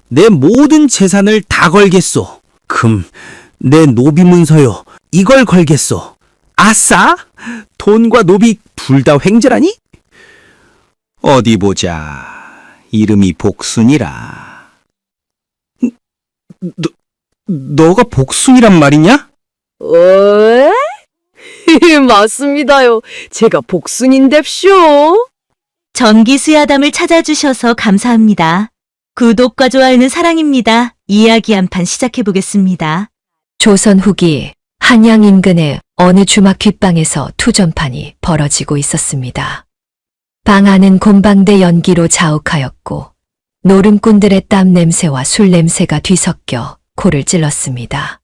내 모든 재산을 다 걸겠소. 금, 내 노비 문서요. 이걸 걸겠소. 아싸! 돈과 노비 둘 다 횡재라니? 어디 보자. 이름이 복순이라. 너가 복순이란 말이냐? 에? 맞습니다요. 제가 복순인뎁쇼. 전기수야담을 찾아주셔서 감사합니다. 구독과 좋아요는 사랑입니다. 이야기 한 판 시작해보겠습니다. 조선 후기 한양 인근의 어느 주막 귓방에서 투전판이 벌어지고 있었습니다. 방 안은 곰방대 연기로 자욱하였고 노름꾼들의 땀 냄새와 술 냄새가 뒤섞여 코를 찔렀습니다.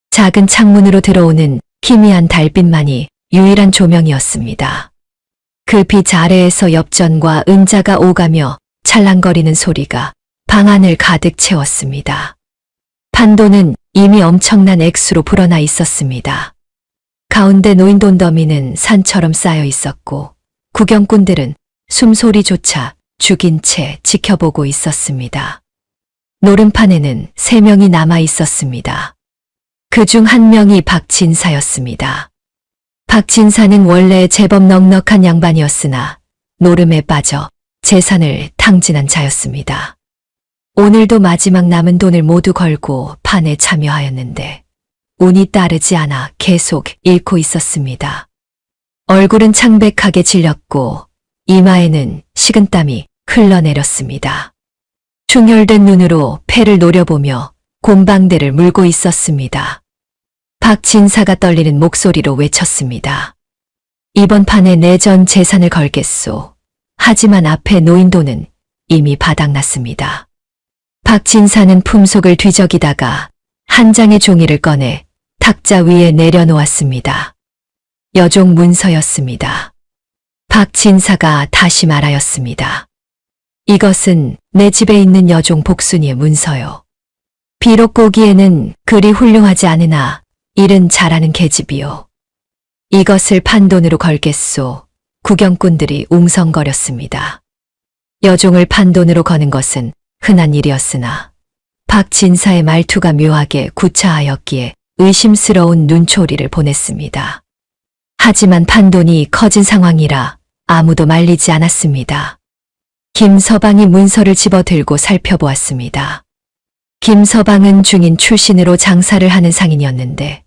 작은 창문으로 들어오는 희미한 달빛만이 유일한 조명이었습니다. 그 빛 아래에서 엽전과 은자가 오가며 찰랑거리는 소리가 방 안을 가득 채웠습니다. 판도는 이미 엄청난 액수로 불어나 있었습니다. 가운데 놓인 돈더미는 산처럼 쌓여 있었고 구경꾼들은 숨소리조차 죽인 채 지켜보고 있었습니다. 노름판에는 3명이 남아 있었습니다. 그중 한 명이 박진사였습니다. 박진사는 원래 제법 넉넉한 양반이었으나 노름에 빠져 재산을 탕진한 자였습니다. 오늘도 마지막 남은 돈을 모두 걸고 판에 참여하였는데 운이 따르지 않아 계속 잃고 있었습니다. 얼굴은 창백하게 질렸고 이마에는 식은땀이 흘러내렸습니다. 충혈된 눈으로 패를 노려보며 곰방대를 물고 있었습니다. 박진사가 떨리는 목소리로 외쳤습니다. 이번 판에 내 전 재산을 걸겠소. 하지만 앞에 놓인 돈은 이미 바닥났습니다. 박진사는 품속을 뒤적이다가 한 장의 종이를 꺼내 탁자 위에 내려놓았습니다. 여종 문서였습니다. 박진사가 다시 말하였습니다. 이것은 내 집에 있는 여종 복순이의 문서요. 비록 보기에는 그리 훌륭하지 않으나 일은 잘하는 계집이요. 이것을 판돈으로 걸겠소. 구경꾼들이 웅성거렸습니다. 여종을 판돈으로 거는 것은 흔한 일이었으나 박진사의 말투가 묘하게 구차하였기에 의심스러운 눈초리를 보냈습니다. 하지만 판돈이 커진 상황이라 아무도 말리지 않았습니다. 김서방이 문서를 집어들고 살펴보았습니다. 김서방은 중인 출신으로 장사를 하는 상인이었는데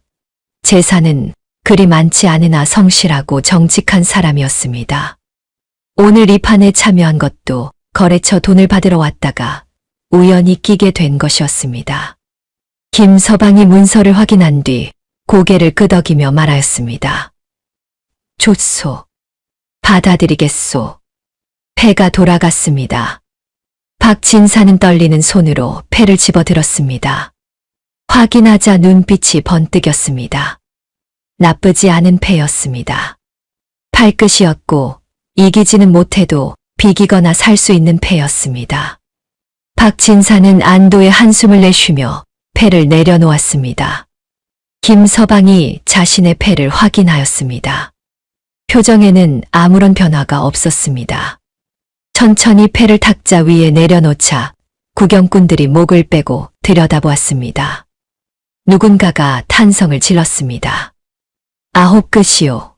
재산은 그리 많지 않으나 성실하고 정직한 사람이었습니다. 오늘 이 판에 참여한 것도 거래처 돈을 받으러 왔다가 우연히 끼게 된 것이었습니다. 김서방이 문서를 확인한 뒤 고개를 끄덕이며 말하였습니다. 좋소. 받아들이겠소. 패가 돌아갔습니다. 박진사는 떨리는 손으로 패를 집어들었습니다. 확인하자 눈빛이 번뜩였습니다. 나쁘지 않은 패였습니다. 팔끝이었고 이기지는 못해도 비기거나 살 수 있는 패였습니다. 박진사는 안도의 한숨을 내쉬며 패를 내려놓았습니다. 김서방이 자신의 패를 확인하였습니다. 표정에는 아무런 변화가 없었습니다. 천천히 패를 탁자 위에 내려놓자 구경꾼들이 목을 빼고 들여다보았습니다. 누군가가 탄성을 질렀습니다. 9끝이요.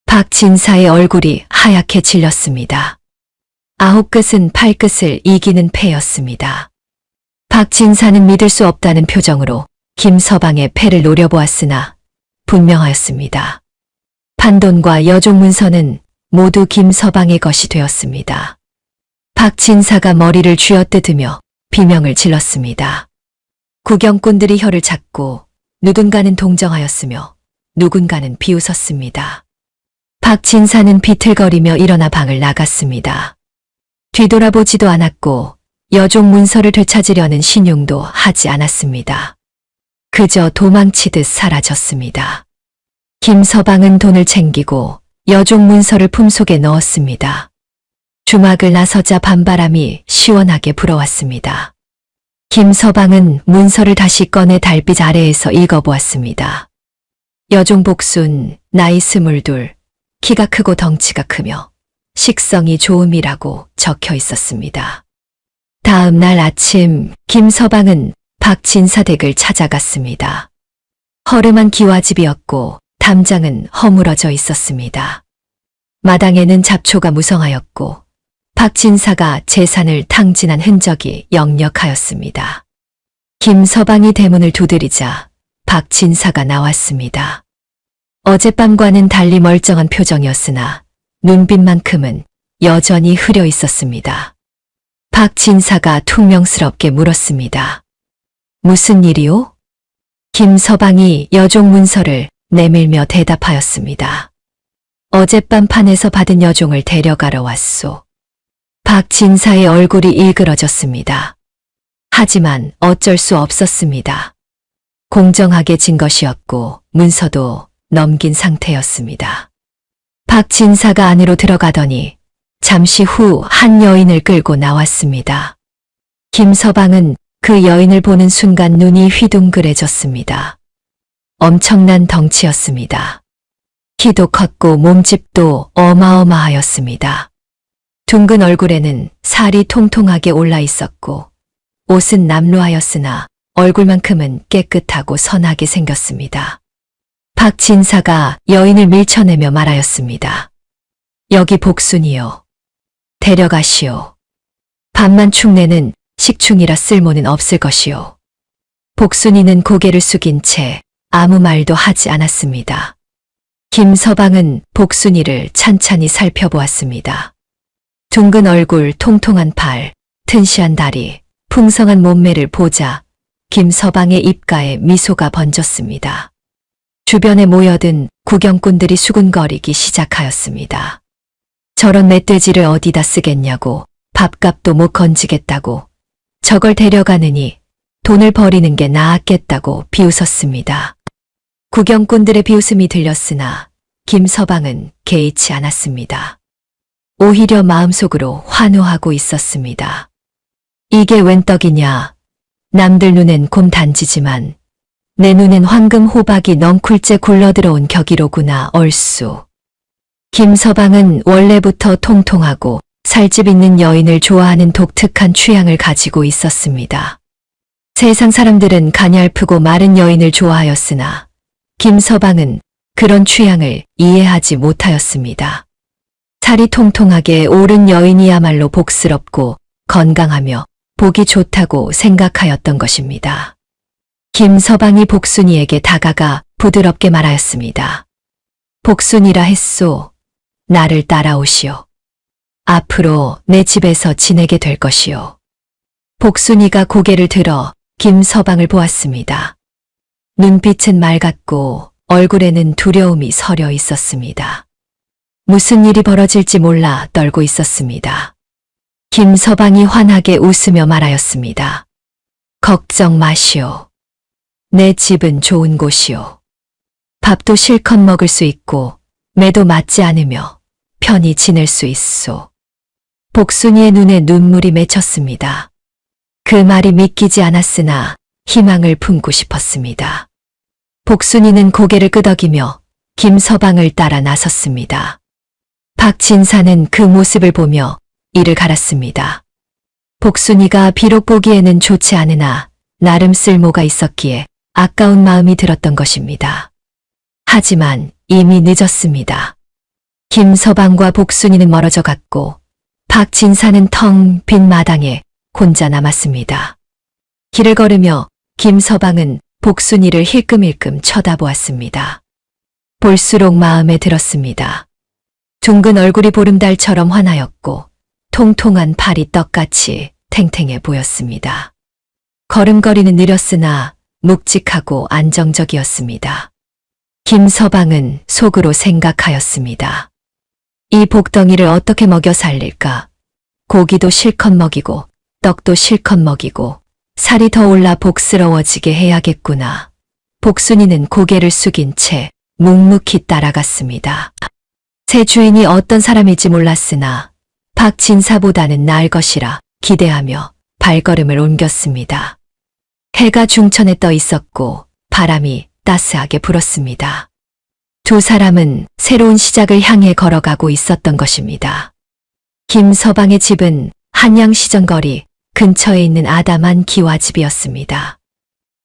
박진사의 얼굴이 하얗게 질렸습니다. 9끝은 8끝을 이기는 패였습니다. 박진사는 믿을 수 없다는 표정으로 김서방의 패를 노려보았으나 분명하였습니다. 판돈과 여종 문서는 모두 김서방의 것이 되었습니다. 박진사가 머리를 쥐어뜯으며 비명을 질렀습니다. 구경꾼들이 혀를 찾고 누군가는 동정하였으며 누군가는 비웃었습니다. 박진사는 비틀거리며 일어나 방을 나갔습니다. 뒤돌아보지도 않았고 여종 문서를 되찾으려는 신용도 하지 않았습니다. 그저 도망치듯 사라졌습니다. 김서방은 돈을 챙기고 여종 문서를 품속에 넣었습니다. 주막을 나서자 밤바람이 시원하게 불어왔습니다. 김서방은 문서를 다시 꺼내 달빛 아래에서 읽어보았습니다. 여종 복순, 나이 22, 키가 크고 덩치가 크며 식성이 좋음이라고 적혀 있었습니다. 다음 날 아침 김서방은 박진사 댁을 찾아갔습니다. 허름한 기와집이었고 담장은 허물어져 있었습니다. 마당에는 잡초가 무성하였고 박진사가 재산을 탕진한 흔적이 역력하였습니다. 김서방이 대문을 두드리자 박진사가 나왔습니다. 어젯밤과는 달리 멀쩡한 표정이었으나 눈빛만큼은 여전히 흐려 있었습니다. 박진사가 퉁명스럽게 물었습니다. 무슨 일이오? 김서방이 여종 문서를 내밀며 대답하였습니다. 어젯밤 판에서 받은 여종을 데려가러 왔소. 박진사의 얼굴이 일그러졌습니다. 하지만 어쩔 수 없었습니다. 공정하게 진 것이었고 문서도 넘긴 상태였습니다. 박진사가 안으로 들어가더니 잠시 후 한 여인을 끌고 나왔습니다. 김서방은 그 여인을 보는 순간 눈이 휘둥그레졌습니다. 엄청난 덩치였습니다. 키도 컸고 몸집도 어마어마하였습니다. 둥근 얼굴에는 살이 통통하게 올라 있었고 옷은 남루하였으나 얼굴만큼은 깨끗하고 선하게 생겼습니다. 박진사가 여인을 밀쳐내며 말하였습니다. 여기 복순이요. 데려가시오. 밤만 축내는 식충이라 쓸모는 없을 것이오. 복순이는 고개를 숙인 채 아무 말도 하지 않았습니다. 김서방은 복순이를 찬찬히 살펴보았습니다. 둥근 얼굴, 통통한 팔, 튼실한 다리, 풍성한 몸매를 보자 김서방의 입가에 미소가 번졌습니다. 주변에 모여든 구경꾼들이 수군거리기 시작하였습니다. 저런 멧돼지를 어디다 쓰겠냐고, 밥값도 못 건지겠다고, 저걸 데려가느니 돈을 버리는 게 나았겠다고 비웃었습니다. 구경꾼들의 비웃음이 들렸으나 김서방은 개의치 않았습니다. 오히려 마음속으로 환호하고 있었습니다. 이게 웬 떡이냐. 남들 눈엔 곰 단지지만 내 눈엔 황금 호박이 넝쿨째 굴러들어온 격이로구나 얼쑤. 김서방은 원래부터 통통하고 살집 있는 여인을 좋아하는 독특한 취향을 가지고 있었습니다. 세상 사람들은 가냘프고 마른 여인을 좋아하였으나 김서방은 그런 취향을 이해하지 못하였습니다. 살이 통통하게 오른 여인이야말로 복스럽고 건강하며 보기 좋다고 생각하였던 것입니다. 김서방이 복순이에게 다가가 부드럽게 말하였습니다. 복순이라 했소. 나를 따라오시오. 앞으로 내 집에서 지내게 될 것이오. 복순이가 고개를 들어 김서방을 보았습니다. 눈빛은 맑았고 얼굴에는 두려움이 서려 있었습니다. 무슨 일이 벌어질지 몰라 떨고 있었습니다. 김서방이 환하게 웃으며 말하였습니다. 걱정 마시오. 내 집은 좋은 곳이오. 밥도 실컷 먹을 수 있고 매도 맞지 않으며 편히 지낼 수 있소. 복순이의 눈에 눈물이 맺혔습니다. 그 말이 믿기지 않았으나 희망을 품고 싶었습니다. 복순이는 고개를 끄덕이며 김서방을 따라 나섰습니다. 박진사는 그 모습을 보며 이를 갈았습니다. 복순이가 비록 보기에는 좋지 않으나 나름 쓸모가 있었기에 아까운 마음이 들었던 것입니다. 하지만 이미 늦었습니다. 김서방과 복순이는 멀어져 갔고 박진사는 텅 빈 마당에 혼자 남았습니다. 길을 걸으며 김서방은 복순이를 힐끔힐끔 쳐다보았습니다. 볼수록 마음에 들었습니다. 둥근 얼굴이 보름달처럼 환하였고 통통한 팔이 떡같이 탱탱해 보였습니다. 걸음걸이는 느렸으나 묵직하고 안정적이었습니다. 김서방은 속으로 생각하였습니다. 이 복덩이를 어떻게 먹여 살릴까? 고기도 실컷 먹이고 떡도 실컷 먹이고 살이 더 올라 복스러워지게 해야겠구나. 복순이는 고개를 숙인 채 묵묵히 따라갔습니다. 새 주인이 어떤 사람일지 몰랐으나 박진사보다는 나을 것이라 기대하며 발걸음을 옮겼습니다. 해가 중천에 떠 있었고 바람이 따스하게 불었습니다. 두 사람은 새로운 시작을 향해 걸어가고 있었던 것입니다. 김서방의 집은 한양시정거리 근처에 있는 아담한 기와집이었습니다.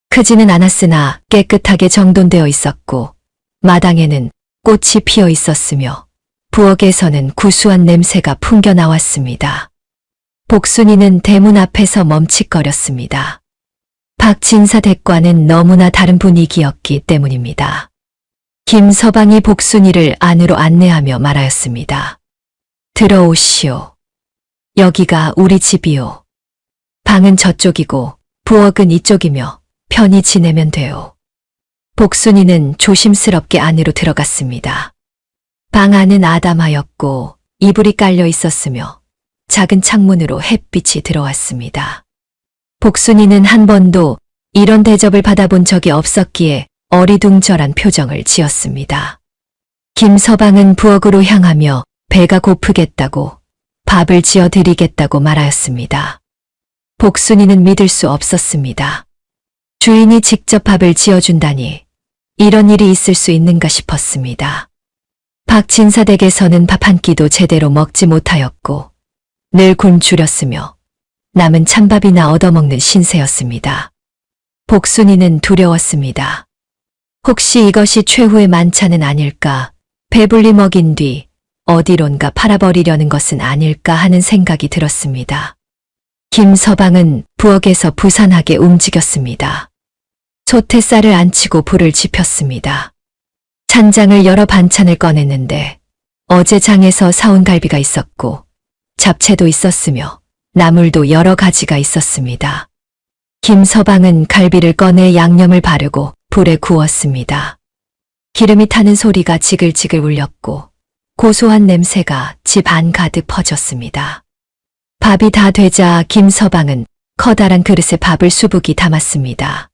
크지는 않았으나 깨끗하게 정돈되어 있었고 마당에는 꽃이 피어 있었으며 부엌에서는 구수한 냄새가 풍겨 나왔습니다. 복순이는 대문 앞에서 멈칫거렸습니다. 박진사 댁과는 너무나 다른 분위기였기 때문입니다. 김서방이 복순이를 안으로 안내하며 말하였습니다. 들어오시오. 여기가 우리 집이오. 방은 저쪽이고 부엌은 이쪽이며 편히 지내면 돼요. 복순이는 조심스럽게 안으로 들어갔습니다. 방 안은 아담하였고 이불이 깔려 있었으며 작은 창문으로 햇빛이 들어왔습니다. 복순이는 한 번도 이런 대접을 받아본 적이 없었기에 어리둥절한 표정을 지었습니다. 김서방은 부엌으로 향하며 배가 고프겠다고 밥을 지어 드리겠다고 말하였습니다. 복순이는 믿을 수 없었습니다. 주인이 직접 밥을 지어준다니 이런 일이 있을 수 있는가 싶었습니다. 박진사 댁에서는 밥 한 끼도 제대로 먹지 못하였고 늘 굶주렸으며 남은 찬밥이나 얻어먹는 신세였습니다. 복순이는 두려웠습니다. 혹시 이것이 최후의 만찬은 아닐까, 배불리 먹인 뒤 어디론가 팔아버리려는 것은 아닐까 하는 생각이 들었습니다. 김서방은 부엌에서 부산하게 움직였습니다. 솥에 쌀을 안치고 불을 지폈습니다. 찬장을 열어 반찬을 꺼냈는데 어제 장에서 사온 갈비가 있었고 잡채도 있었으며 나물도 여러 가지가 있었습니다. 김서방은 갈비를 꺼내 양념을 바르고 불에 구웠습니다. 기름이 타는 소리가 지글지글 울렸고 고소한 냄새가 집 안 가득 퍼졌습니다. 밥이 다 되자 김서방은 커다란 그릇에 밥을 수북이 담았습니다.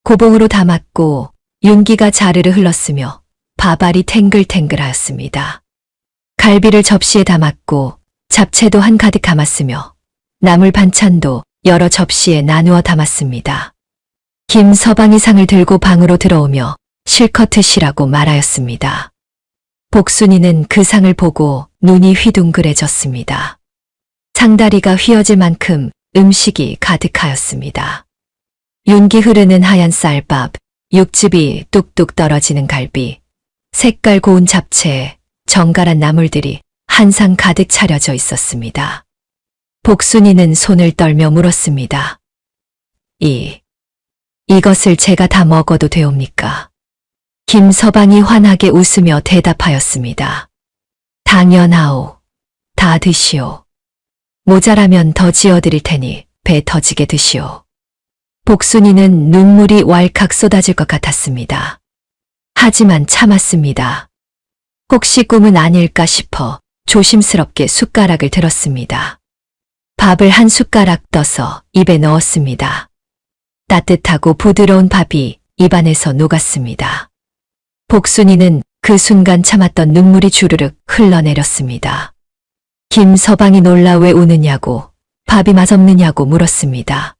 고봉으로 담았고 윤기가 자르르 흘렀으며 밥알이 탱글탱글하였습니다. 갈비를 접시에 담았고 잡채도 한가득 담았으며 나물 반찬도 여러 접시에 나누어 담았습니다. 김서방이 상을 들고 방으로 들어오며 실컷 드시라고 말하였습니다. 복순이는 그 상을 보고 눈이 휘둥그레졌습니다. 상다리가 휘어질 만큼 음식이 가득하였습니다. 윤기 흐르는 하얀 쌀밥, 육즙이 뚝뚝 떨어지는 갈비, 색깔 고운 잡채, 정갈한 나물들이 한 상 가득 차려져 있었습니다. 복순이는 손을 떨며 물었습니다. 이것을 제가 다 먹어도 되옵니까? 김서방이 환하게 웃으며 대답하였습니다. 당연하오. 다 드시오. 모자라면 더 지어드릴 테니 배 터지게 드시오. 복순이는 눈물이 왈칵 쏟아질 것 같았습니다. 하지만 참았습니다. 혹시 꿈은 아닐까 싶어 조심스럽게 숟가락을 들었습니다. 밥을 한 숟가락 떠서 입에 넣었습니다. 따뜻하고 부드러운 밥이 입안에서 녹았습니다. 복순이는 그 순간 참았던 눈물이 주르륵 흘러내렸습니다. 김서방이 놀라 왜 우느냐고, 밥이 맛없느냐고 물었습니다.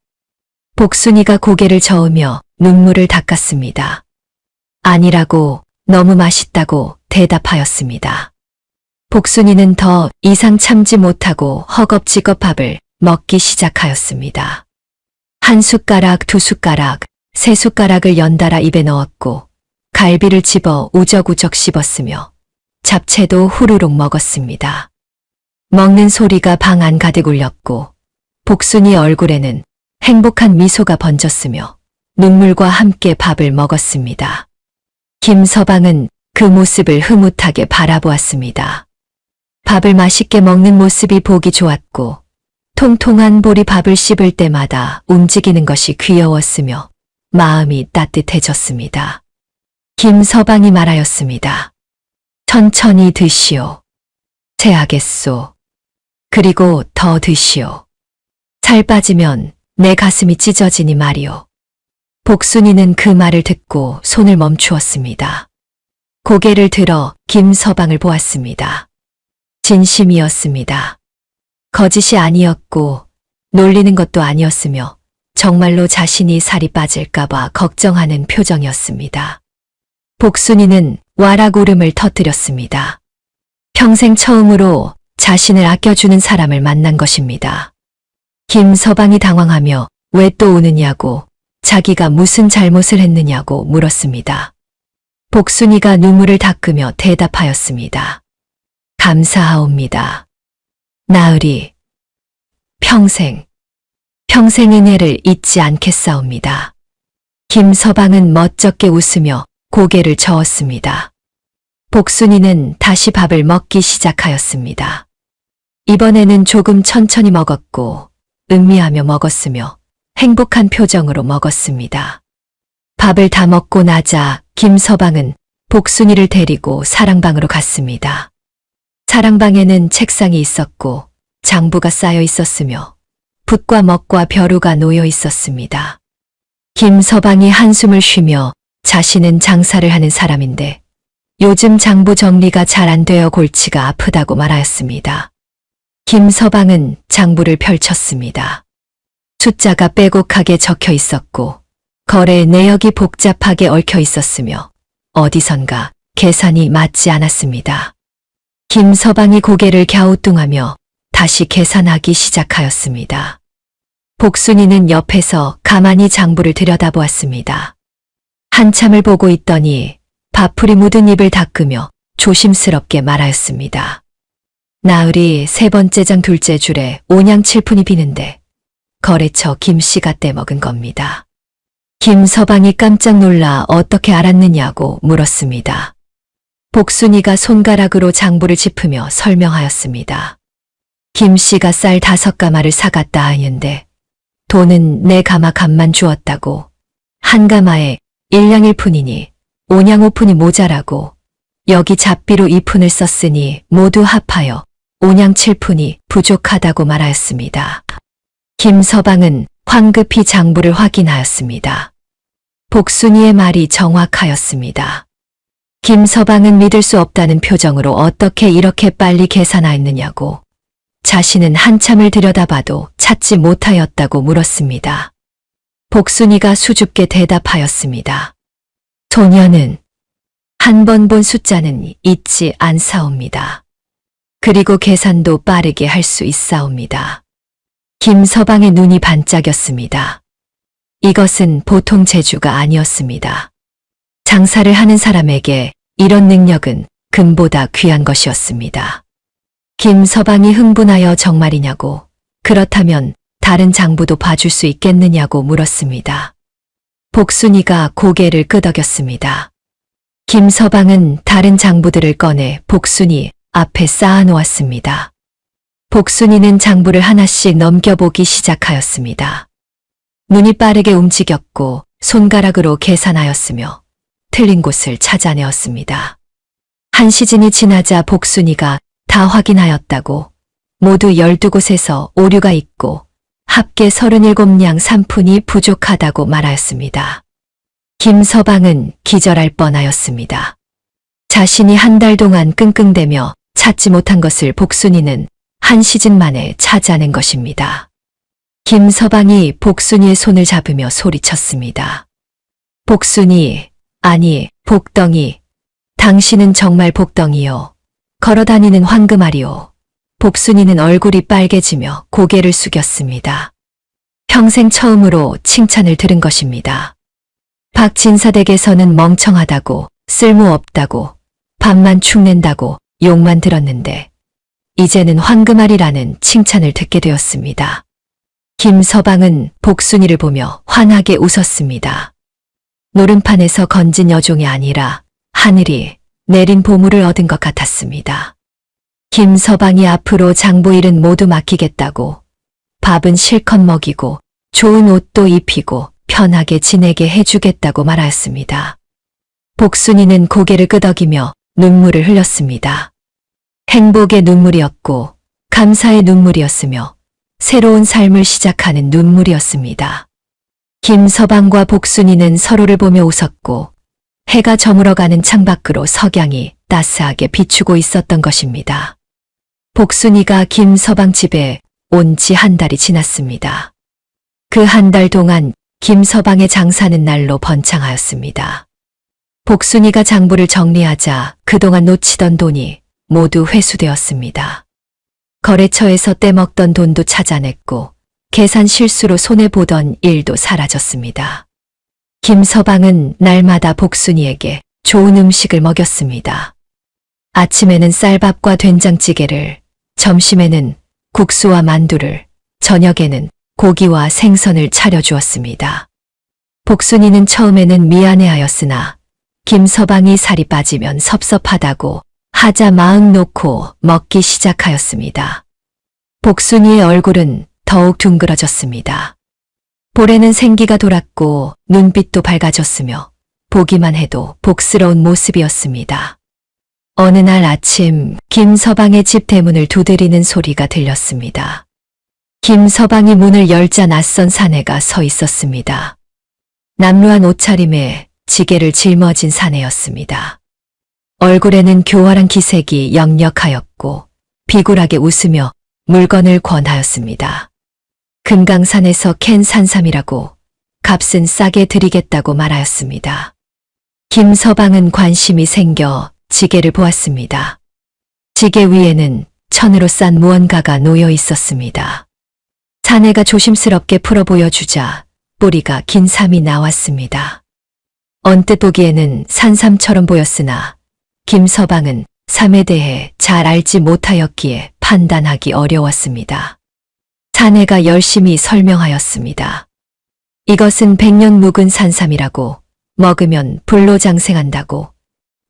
복순이가 고개를 저으며 눈물을 닦았습니다. 아니라고, 너무 맛있다고 대답하였습니다. 복순이는 더 이상 참지 못하고 허겁지겁 밥을 먹기 시작하였습니다. 한 숟가락, 두 숟가락, 세 숟가락을 연달아 입에 넣었고 갈비를 집어 우적우적 씹었으며 잡채도 후루룩 먹었습니다. 먹는 소리가 방 안 가득 울렸고 복순이 얼굴에는 행복한 미소가 번졌으며 눈물과 함께 밥을 먹었습니다. 김서방은 그 모습을 흐뭇하게 바라보았습니다. 밥을 맛있게 먹는 모습이 보기 좋았고 통통한 볼이 밥을 씹을 때마다 움직이는 것이 귀여웠으며 마음이 따뜻해졌습니다. 김서방이 말하였습니다. 천천히 드시오. 체하겠소. 그리고 더 드시오. 살 빠지면 내 가슴이 찢어지니 말이오. 복순이는 그 말을 듣고 손을 멈추었습니다. 고개를 들어 김서방을 보았습니다. 진심이었습니다. 거짓이 아니었고 놀리는 것도 아니었으며 정말로 자신이 살이 빠질까봐 걱정하는 표정이었습니다. 복순이는 와락 울음을 터뜨렸습니다. 평생 처음으로 자신을 아껴주는 사람을 만난 것입니다. 김서방이 당황하며 왜 또 오느냐고, 자기가 무슨 잘못을 했느냐고 물었습니다. 복순이가 눈물을 닦으며 대답하였습니다. 감사하옵니다. 나으리, 평생 은혜를 잊지 않겠사옵니다. 김서방은 멋쩍게 웃으며 고개를 저었습니다. 복순이는 다시 밥을 먹기 시작하였습니다. 이번에는 조금 천천히 먹었고 음미하며 먹었으며 행복한 표정으로 먹었습니다. 밥을 다 먹고 나자 김서방은 복순이를 데리고 사랑방으로 갔습니다. 사랑방에는 책상이 있었고 장부가 쌓여 있었으며 붓과 먹과 벼루가 놓여 있었습니다. 김서방이 한숨을 쉬며 자신은 장사를 하는 사람인데 요즘 장부 정리가 잘 안 되어 골치가 아프다고 말하였습니다. 김서방은 장부를 펼쳤습니다. 숫자가 빼곡하게 적혀 있었고 거래 내역이 복잡하게 얽혀 있었으며 어디선가 계산이 맞지 않았습니다. 김서방이 고개를 갸우뚱하며 다시 계산하기 시작하였습니다. 복순이는 옆에서 가만히 장부를 들여다보았습니다. 한참을 보고 있더니 밥풀이 묻은 입을 닦으며 조심스럽게 말하였습니다. 나으리 세 번째 장 둘째 줄에 5냥 7푼이 비는데 거래처 김씨가 떼먹은 겁니다. 김서방이 깜짝 놀라 어떻게 알았느냐고 물었습니다. 복순이가 손가락으로 장부를 짚으며 설명하였습니다. 김씨가 쌀 5가마를 사갔다 하는데 돈은 내 가마 값만 주었다고, 한 가마에 1냥 1푼이니 5냥 5푼이 모자라고, 여기 잡비로 2푼을 썼으니 모두 합하여 5냥 7푼이 부족하다고 말하였습니다. 김서방은 황급히 장부를 확인하였습니다. 복순이의 말이 정확하였습니다. 김서방은 믿을 수 없다는 표정으로 어떻게 이렇게 빨리 계산하였느냐고, 자신은 한참을 들여다봐도 찾지 못하였다고 물었습니다. 복순이가 수줍게 대답하였습니다. 소녀는 한 번 본 숫자는 잊지 않사옵니다. 그리고 계산도 빠르게 할 수 있사옵니다. 김서방의 눈이 반짝였습니다. 이것은 보통 재주가 아니었습니다. 장사를 하는 사람에게 이런 능력은 금보다 귀한 것이었습니다. 김서방이 흥분하여 정말이냐고, 그렇다면 다른 장부도 봐줄 수 있겠느냐고 물었습니다. 복순이가 고개를 끄덕였습니다. 김서방은 다른 장부들을 꺼내 복순이 앞에 쌓아놓았습니다. 복순이는 장부를 하나씩 넘겨보기 시작하였습니다. 눈이 빠르게 움직였고 손가락으로 계산하였으며 틀린 곳을 찾아내었습니다. 한 시즌이 지나자 복순이가 다 확인하였다고, 모두 12곳에서 오류가 있고 합계 37냥 3푼이 부족하다고 말하였습니다. 김서방은 기절할 뻔하였습니다. 자신이 한 달 동안 끙끙대며 찾지 못한 것을 복순이는 한 시즌 만에 찾아낸 것입니다. 김서방이 복순이의 손을 잡으며 소리쳤습니다. 복순이, 아니 복덩이, 당신은 정말 복덩이요. 걸어다니는 황금알이요. 복순이는 얼굴이 빨개지며 고개를 숙였습니다. 평생 처음으로 칭찬을 들은 것입니다. 박진사 댁에서는 멍청하다고, 쓸모없다고, 밥만 축낸다고 욕만 들었는데 이제는 황금알이라는 칭찬을 듣게 되었습니다. 김서방은 복순이를 보며 환하게 웃었습니다. 노름판에서 건진 여종이 아니라 하늘이 내린 보물을 얻은 것 같았습니다. 김서방이 앞으로 장부 일은 모두 맡기겠다고, 밥은 실컷 먹이고 좋은 옷도 입히고 편하게 지내게 해주겠다고 말하였습니다. 복순이는 고개를 끄덕이며 눈물을 흘렸습니다. 행복의 눈물이었고 감사의 눈물이었으며 새로운 삶을 시작하는 눈물이었습니다. 김서방과 복순이는 서로를 보며 웃었고 해가 저물어가는 창밖으로 석양이 따스하게 비추고 있었던 것입니다. 복순이가 김서방 집에 온 지 한 달이 지났습니다. 그 한 달 동안 김서방의 장사는 날로 번창하였습니다. 복순이가 장부를 정리하자 그동안 놓치던 돈이 모두 회수되었습니다. 거래처에서 떼먹던 돈도 찾아냈고 계산 실수로 손해보던 일도 사라졌습니다. 김서방은 날마다 복순이에게 좋은 음식을 먹였습니다. 아침에는 쌀밥과 된장찌개를, 점심에는 국수와 만두를, 저녁에는 고기와 생선을 차려주었습니다. 복순이는 처음에는 미안해하였으나 김서방이 살이 빠지면 섭섭하다고 하자 마음 놓고 먹기 시작하였습니다. 복순이의 얼굴은 더욱 둥그러졌습니다. 볼에는 생기가 돌았고 눈빛도 밝아졌으며 보기만 해도 복스러운 모습이었습니다. 어느 날 아침 김서방의 집 대문을 두드리는 소리가 들렸습니다. 김서방이 문을 열자 낯선 사내가 서 있었습니다. 남루한 옷차림에 지게를 짊어진 사내였습니다. 얼굴에는 교활한 기색이 역력하였고 비굴하게 웃으며 물건을 권하였습니다. 금강산에서 캔 산삼이라고 값은 싸게 드리겠다고 말하였습니다. 김서방은 관심이 생겨 지게를 보았습니다. 지게 위에는 천으로 싼 무언가가 놓여 있었습니다. 사내가 조심스럽게 풀어 보여주자 뿌리가 긴 삼이 나왔습니다. 언뜻 보기에는 산삼처럼 보였으나 김서방은 삼에 대해 잘 알지 못하였기에 판단하기 어려웠습니다. 사내가 열심히 설명하였습니다. 이것은 100년 묵은 산삼이라고, 먹으면 불로장생한다고,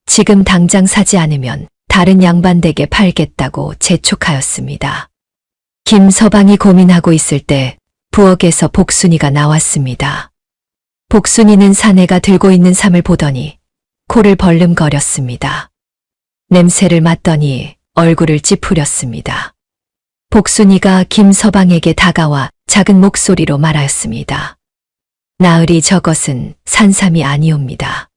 지금 당장 사지 않으면 다른 양반에게 팔겠다고 재촉하였습니다. 김서방이 고민하고 있을 때 부엌에서 복순이가 나왔습니다. 복순이는 사내가 들고 있는 삼을 보더니 코를 벌름거렸습니다. 냄새를 맡더니 얼굴을 찌푸렸습니다. 복순이가 김서방에게 다가와 작은 목소리로 말하였습니다. 나으리 저것은 산삼이 아니옵니다.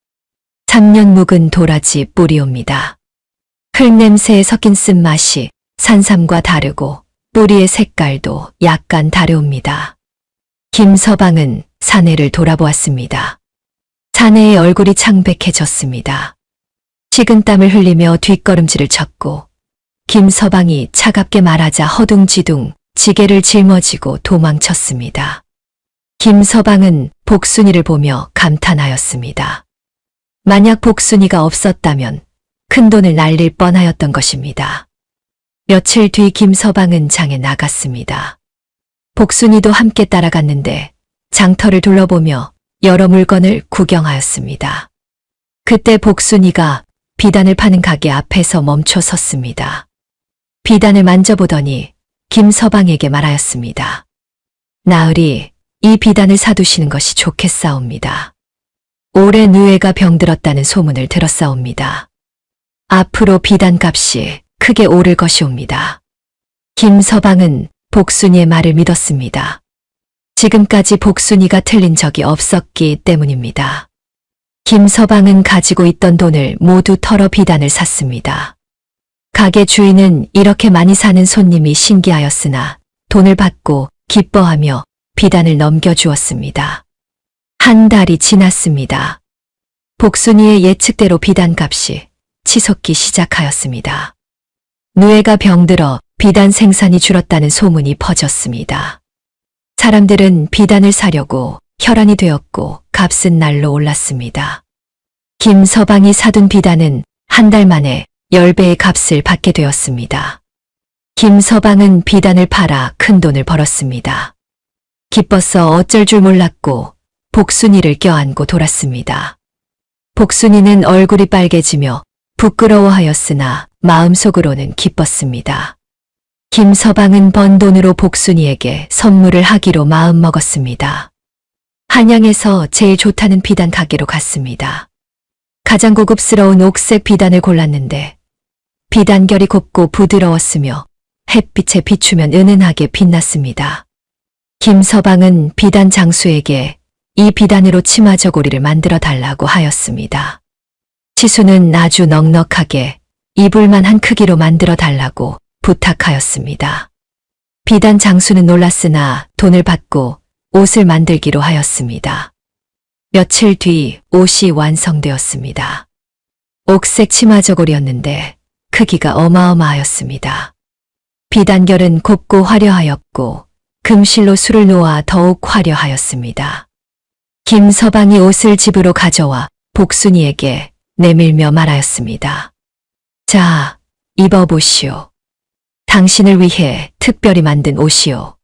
3년 묵은 도라지 뿌리옵니다. 흙냄새에 섞인 쓴맛이 산삼과 다르고 뿌리의 색깔도 약간 다르옵니다. 김서방은 사내를 돌아보았습니다. 사내의 얼굴이 창백해졌습니다. 식은땀을 흘리며 뒷걸음질을 쳤고 김서방이 차갑게 말하자 허둥지둥 지게를 짊어지고 도망쳤습니다. 김서방은 복순이를 보며 감탄하였습니다. 만약 복순이가 없었다면 큰돈을 날릴 뻔하였던 것입니다. 며칠 뒤 김서방은 장에 나갔습니다. 복순이도 함께 따라갔는데 장터를 둘러보며 여러 물건을 구경하였습니다. 그때 복순이가 비단을 파는 가게 앞에서 멈춰 섰습니다. 비단을 만져보더니 김서방에게 말하였습니다. 나으리, 이 비단을 사두시는 것이 좋겠사옵니다. 올해 누에가 병들었다는 소문을 들었사옵니다. 앞으로 비단 값이 크게 오를 것이옵니다. 김서방은 복순이의 말을 믿었습니다. 지금까지 복순이가 틀린 적이 없었기 때문입니다. 김서방은 가지고 있던 돈을 모두 털어 비단을 샀습니다. 가게 주인은 이렇게 많이 사는 손님이 신기하였으나 돈을 받고 기뻐하며 비단을 넘겨주었습니다. 한 달이 지났습니다. 복순이의 예측대로 비단 값이 치솟기 시작하였습니다. 누에가 병들어 비단 생산이 줄었다는 소문이 퍼졌습니다. 사람들은 비단을 사려고 혈안이 되었고 값은 날로 올랐습니다. 김서방이 사둔 비단은 한 달 만에 10배의 값을 받게 되었습니다. 김서방은 비단을 팔아 큰 돈을 벌었습니다. 기뻐서 어쩔 줄 몰랐고 복순이를 껴안고 돌았습니다. 복순이는 얼굴이 빨개지며 부끄러워하였으나 마음속으로는 기뻤습니다. 김서방은 번 돈으로 복순이에게 선물을 하기로 마음먹었습니다. 한양에서 제일 좋다는 비단 가게로 갔습니다. 가장 고급스러운 옥색 비단을 골랐는데 비단결이 곱고 부드러웠으며 햇빛에 비추면 은은하게 빛났습니다. 김서방은 비단 장수에게 이 비단으로 치마 저고리를 만들어 달라고 하였습니다. 치수는 아주 넉넉하게 입을만한 크기로 만들어 달라고 부탁하였습니다. 비단 장수는 놀랐으나 돈을 받고 옷을 만들기로 하였습니다. 며칠 뒤 옷이 완성되었습니다. 옥색 치마 저고리였는데 크기가 어마어마하였습니다. 비단결은 곱고 화려하였고 금실로 술을 놓아 더욱 화려하였습니다. 김서방이 옷을 집으로 가져와 복순이에게 내밀며 말하였습니다. 자, 입어보시오. 당신을 위해 특별히 만든 옷이오.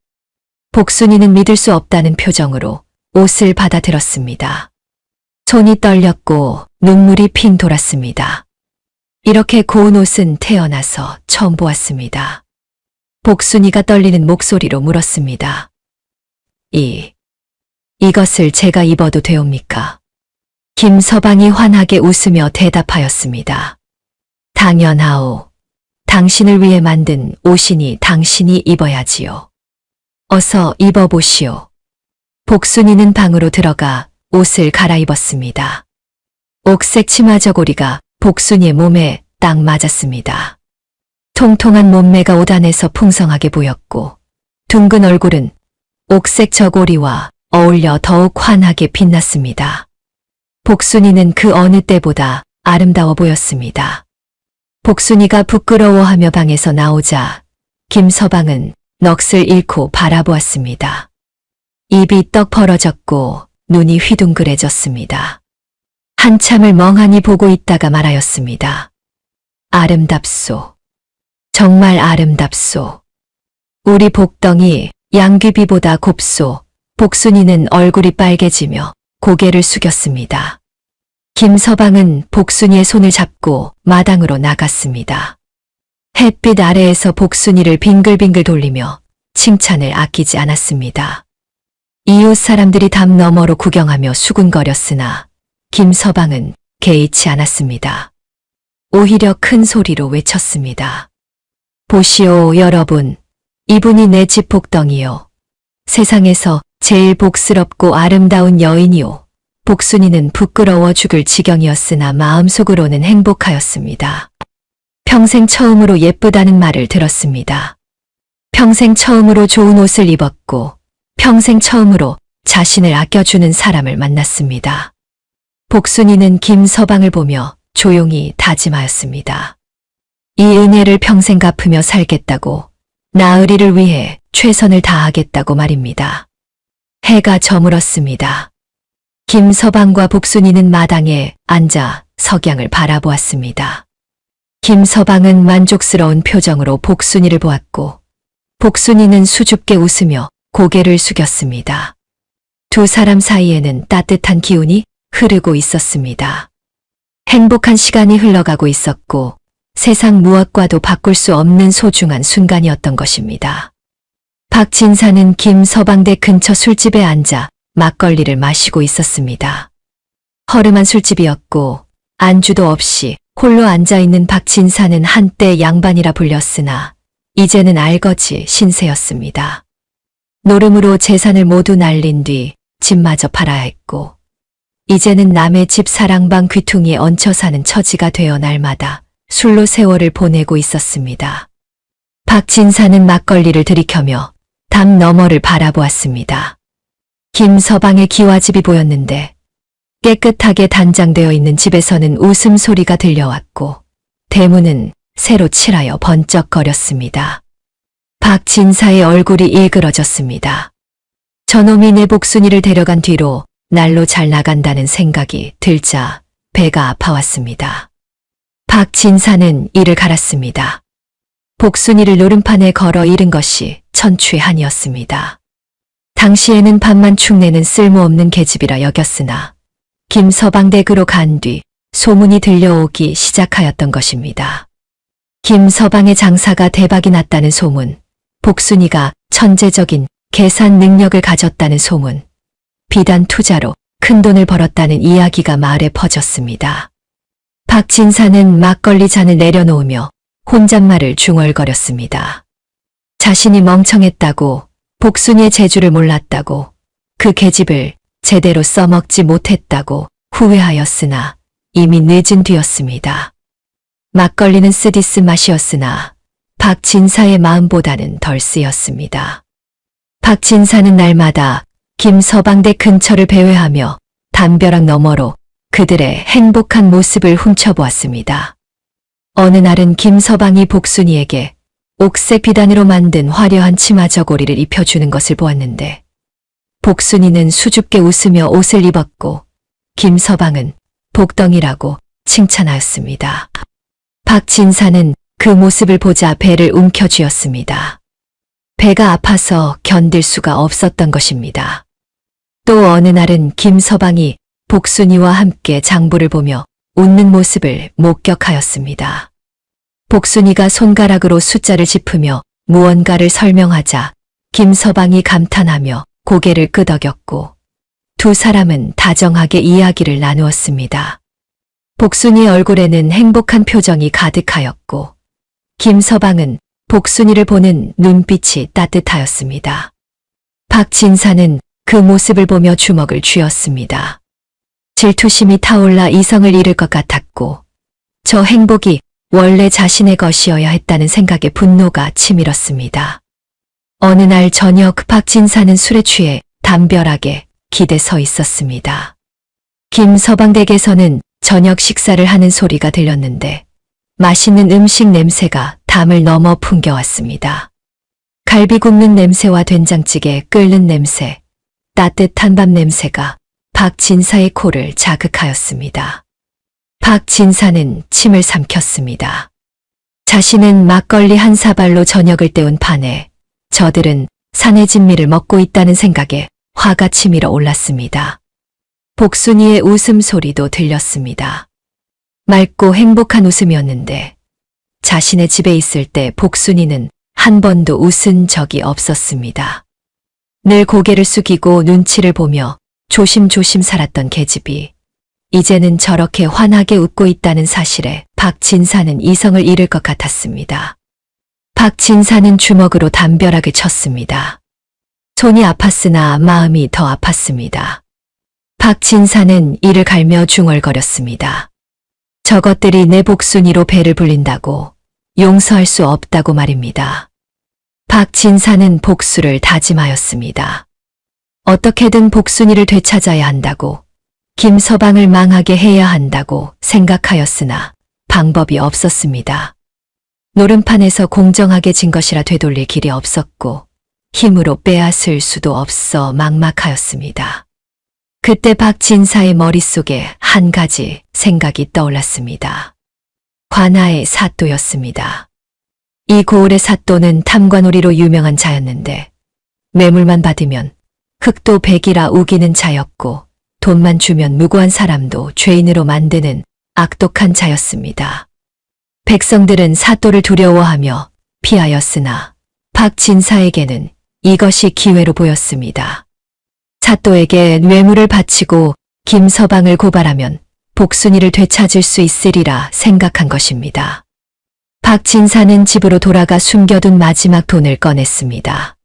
복순이는 믿을 수 없다는 표정으로 옷을 받아들었습니다. 손이 떨렸고 눈물이 핑 돌았습니다. 이렇게 고운 옷은 태어나서 처음 보았습니다. 복순이가 떨리는 목소리로 물었습니다. 이것을 제가 입어도 되옵니까? 김서방이 환하게 웃으며 대답하였습니다. 당연하오. 당신을 위해 만든 옷이니 당신이 입어야지요. 어서 입어보시오. 복순이는 방으로 들어가 옷을 갈아입었습니다. 옥색 치마 저고리가 복순이의 몸에 딱 맞았습니다. 통통한 몸매가 옷 안에서 풍성하게 보였고 둥근 얼굴은 옥색 저고리와 어울려 더욱 환하게 빛났습니다. 복순이는 그 어느 때보다 아름다워 보였습니다. 복순이가 부끄러워하며 방에서 나오자 김서방은 넋을 잃고 바라보았습니다. 입이 떡 벌어졌고 눈이 휘둥그레졌습니다. 한참을 멍하니 보고 있다가 말하였습니다. 아름답소. 정말 아름답소. 우리 복덩이 양귀비보다 곱소. 복순이는 얼굴이 빨개지며 고개를 숙였습니다. 김서방은 복순이의 손을 잡고 마당으로 나갔습니다. 햇빛 아래에서 복순이를 빙글빙글 돌리며 칭찬을 아끼지 않았습니다. 이웃 사람들이 담 너머로 구경하며 수군거렸으나 김서방은 개의치 않았습니다. 오히려 큰 소리로 외쳤습니다. 보시오, 여러분. 이분이 내 집 복덩이요. 세상에서 제일 복스럽고 아름다운 여인이요. 복순이는 부끄러워 죽을 지경이었으나 마음속으로는 행복하였습니다. 평생 처음으로 예쁘다는 말을 들었습니다. 평생 처음으로 좋은 옷을 입었고 평생 처음으로 자신을 아껴주는 사람을 만났습니다. 복순이는 김서방을 보며 조용히 다짐하였습니다. 이 은혜를 평생 갚으며 살겠다고, 나으리를 위해 최선을 다하겠다고 말입니다. 해가 저물었습니다. 김서방과 복순이는 마당에 앉아 석양을 바라보았습니다. 김서방은 만족스러운 표정으로 복순이를 보았고 복순이는 수줍게 웃으며 고개를 숙였습니다. 두 사람 사이에는 따뜻한 기운이 흐르고 있었습니다. 행복한 시간이 흘러가고 있었고 세상 무엇과도 바꿀 수 없는 소중한 순간이었던 것입니다. 박진사는 김서방댁 근처 술집에 앉아 막걸리를 마시고 있었습니다. 허름한 술집이었고 안주도 없이 홀로 앉아있는 박진사는 한때 양반이라 불렸으나 이제는 알거지 신세였습니다. 노름으로 재산을 모두 날린 뒤 집마저 팔아야 했고 이제는 남의 집 사랑방 귀퉁이에 얹혀 사는 처지가 되어 날마다 술로 세월을 보내고 있었습니다. 박진사는 막걸리를 들이켜며 담 너머를 바라보았습니다. 김서방의 기와집이 보였는데 깨끗하게 단장되어 있는 집에서는 웃음소리가 들려왔고 대문은 새로 칠하여 번쩍거렸습니다. 박진사의 얼굴이 일그러졌습니다. 저놈이 내 복순이를 데려간 뒤로 날로 잘 나간다는 생각이 들자 배가 아파왔습니다. 박진사는 이를 갈았습니다. 복순이를 노름판에 걸어 잃은 것이 천추의 한이었습니다. 당시에는 밥만 축내는 쓸모없는 계집이라 여겼으나 김서방 댁으로 간 뒤 소문이 들려오기 시작하였던 것입니다. 김서방의 장사가 대박이 났다는 소문, 복순이가 천재적인 계산 능력을 가졌다는 소문, 비단 투자로 큰돈을 벌었다는 이야기가 마을에 퍼졌습니다. 박진사는 막걸리 잔을 내려놓으며 혼잣말을 중얼거렸습니다. 자신이 멍청했다고, 복순이의 재주를 몰랐다고, 그 계집을 제대로 써먹지 못했다고 후회하였으나 이미 늦은 뒤였습니다. 막걸리는 쓰디쓴 맛이었으나 박진사의 마음보다는 덜 쓰였습니다. 박진사는 날마다 김서방댁 근처를 배회하며 담벼락 너머로 그들의 행복한 모습을 훔쳐보았습니다. 어느 날은 김서방이 복순이에게 옥색 비단으로 만든 화려한 치마 저고리를 입혀주는 것을 보았는데 복순이는 수줍게 웃으며 옷을 입었고 김서방은 복덩이라고 칭찬하였습니다. 박진사는 그 모습을 보자 배를 움켜쥐었습니다. 배가 아파서 견딜 수가 없었던 것입니다. 또 어느 날은 김서방이 복순이와 함께 장부를 보며 웃는 모습을 목격하였습니다. 복순이가 손가락으로 숫자를 짚으며 무언가를 설명하자 김서방이 감탄하며 고개를 끄덕였고 두 사람은 다정하게 이야기를 나누었습니다. 복순이의 얼굴에는 행복한 표정이 가득하였고 김서방은 복순이를 보는 눈빛이 따뜻하였습니다. 박진사는 그 모습을 보며 주먹을 쥐었습니다. 질투심이 타올라 이성을 잃을 것 같았고 저 행복이 원래 자신의 것이어야 했다는 생각에 분노가 치밀었습니다. 어느 날 저녁 박진사는 술에 취해 담벼락에 기대 서 있었습니다. 김서방 댁에서는 저녁 식사를 하는 소리가 들렸는데 맛있는 음식 냄새가 담을 넘어 풍겨왔습니다. 갈비 굽는 냄새와 된장찌개 끓는 냄새, 따뜻한 밥 냄새가 박진사의 코를 자극하였습니다. 박진사는 침을 삼켰습니다. 자신은 막걸리 한 사발로 저녁을 때운 판에 저들은 산의 진미를 먹고 있다는 생각에 화가 치밀어 올랐습니다. 복순이의 웃음소리도 들렸습니다. 맑고 행복한 웃음이었는데 자신의 집에 있을 때 복순이는 한 번도 웃은 적이 없었습니다. 늘 고개를 숙이고 눈치를 보며 조심조심 살았던 계집이 이제는 저렇게 환하게 웃고 있다는 사실에 박진사는 이성을 잃을 것 같았습니다. 박진사는 주먹으로 담벼락을 쳤습니다. 손이 아팠으나 마음이 더 아팠습니다. 박진사는 이를 갈며 중얼거렸습니다. 저것들이 내 복순이로 배를 불린다고 용서할 수 없다고 말입니다. 박진사는 복수를 다짐하였습니다. 어떻게든 복순이를 되찾아야 한다고 김서방을 망하게 해야 한다고 생각하였으나 방법이 없었습니다. 노름판에서 공정하게 진 것이라 되돌릴 길이 없었고 힘으로 빼앗을 수도 없어 막막하였습니다. 그때 박진사의 머릿속에 한 가지 생각이 떠올랐습니다. 관아의 사또였습니다. 이 고을의 사또는 탐관오리로 유명한 자였는데 매물만 받으면 흑도 백이라 우기는 자였고 돈만 주면 무고한 사람도 죄인으로 만드는 악독한 자였습니다. 백성들은 사또를 두려워하며 피하였으나 박진사에게는 이것이 기회로 보였습니다. 사또에게 뇌물을 바치고 김서방을 고발하면 복순이를 되찾을 수 있으리라 생각한 것입니다. 박진사는 집으로 돌아가 숨겨둔 마지막 돈을 꺼냈습니다.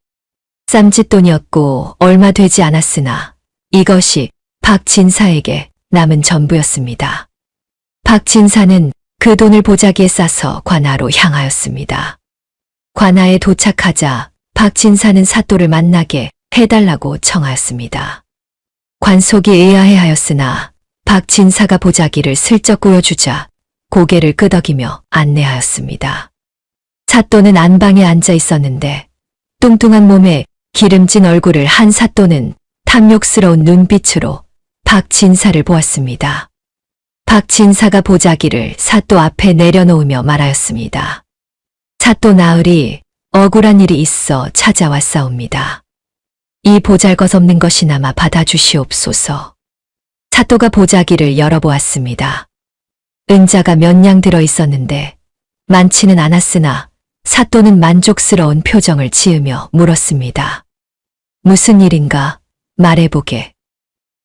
쌈짓돈이었고 얼마 되지 않았으나 이것이 박진사에게 남은 전부였습니다. 박진사는 그 돈을 보자기에 싸서 관아로 향하였습니다. 관아에 도착하자 박진사는 사또를 만나게 해달라고 청하였습니다. 관속이 의아해하였으나 박진사가 보자기를 슬쩍 보여주자 고개를 끄덕이며 안내하였습니다. 사또는 안방에 앉아 있었는데 뚱뚱한 몸에 기름진 얼굴을 한 사또는 탐욕스러운 눈빛으로 박진사를 보았습니다. 박진사가 보자기를 사또 앞에 내려놓으며 말하였습니다. 사또 나으리 억울한 일이 있어 찾아왔사옵니다. 이 보잘것없는 것이나마 받아주시옵소서. 사또가 보자기를 열어보았습니다. 은자가 몇 냥 들어있었는데 많지는 않았으나 사또는 만족스러운 표정을 지으며 물었습니다. 무슨 일인가 말해보게.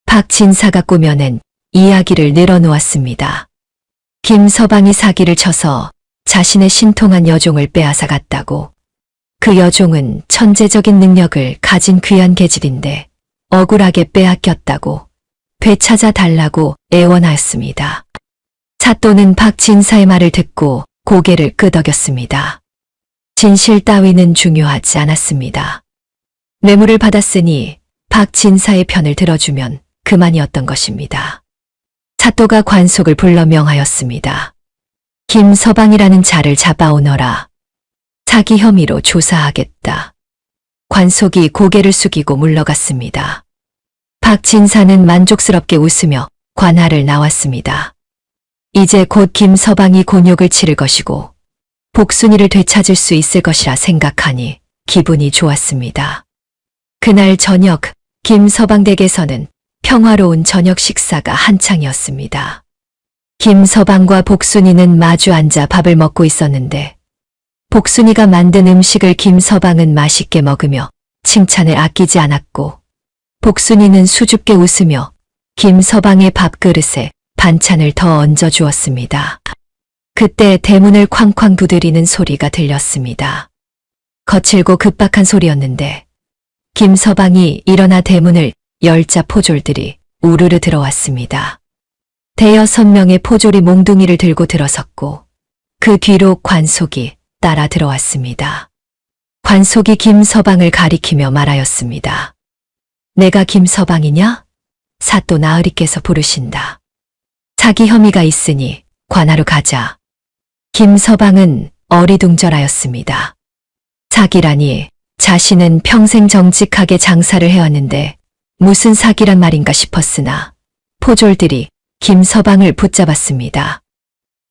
박진사가 꾸며낸 이야기를 늘어놓았습니다. 김서방이 사기를 쳐서 자신의 신통한 여종을 빼앗아 갔다고. 그 여종은 천재적인 능력을 가진 귀한 계집인데 억울하게 빼앗겼다고 되찾아 달라고 애원하였습니다. 사또는 박진사의 말을 듣고 고개를 끄덕였습니다. 진실 따위는 중요하지 않았습니다. 뇌물을 받았으니 박진사의 편을 들어주면 그만이었던 것입니다. 사또가 관속을 불러 명하였습니다. 김서방이라는 자를 잡아오너라. 사기 혐의로 조사하겠다. 관속이 고개를 숙이고 물러갔습니다. 박 진사는 만족스럽게 웃으며 관할을 나왔습니다. 이제 곧 김서방이 곤욕을 치를 것이고 복순이를 되찾을 수 있을 것이라 생각하니 기분이 좋았습니다. 그날 저녁 김서방 댁에서는 평화로운 저녁 식사가 한창이었습니다. 김서방과 복순이는 마주 앉아 밥을 먹고 있었는데 복순이가 만든 음식을 김서방은 맛있게 먹으며 칭찬을 아끼지 않았고 복순이는 수줍게 웃으며 김서방의 밥그릇에 반찬을 더 얹어 주었습니다. 그때 대문을 쾅쾅 두드리는 소리가 들렸습니다. 거칠고 급박한 소리였는데 김서방이 일어나 대문을 열자 포졸들이 우르르 들어왔습니다. 대여섯 명의 포졸이 몽둥이를 들고 들어섰고 그 뒤로 관속이 따라 들어왔습니다. 관속이 김서방을 가리키며 말하였습니다. 내가 김서방이냐? 사또 나으리께서 부르신다. 사기 혐의가 있으니 관하로 가자. 김서방은 어리둥절하였습니다. 사기라니 자신은 평생 정직하게 장사를 해왔는데 무슨 사기란 말인가 싶었으나 포졸들이 김서방을 붙잡았습니다.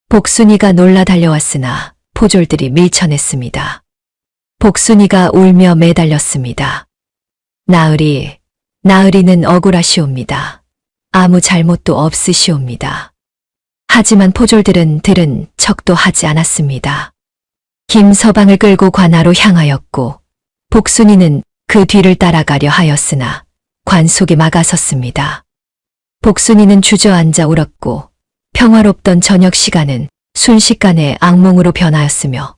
복순이가 놀라 달려왔으나 포졸들이 밀쳐냈습니다. 복순이가 울며 매달렸습니다. 나으리는 억울하시옵니다. 아무 잘못도 없으시옵니다. 하지만 포졸들은 들은 척도 하지 않았습니다. 김서방을 끌고 관하로 향하였고 복순이는 그 뒤를 따라가려 하였으나 관속이 막아섰습니다. 복순이는 주저앉아 울었고 평화롭던 저녁 시간은 순식간에 악몽으로 변하였으며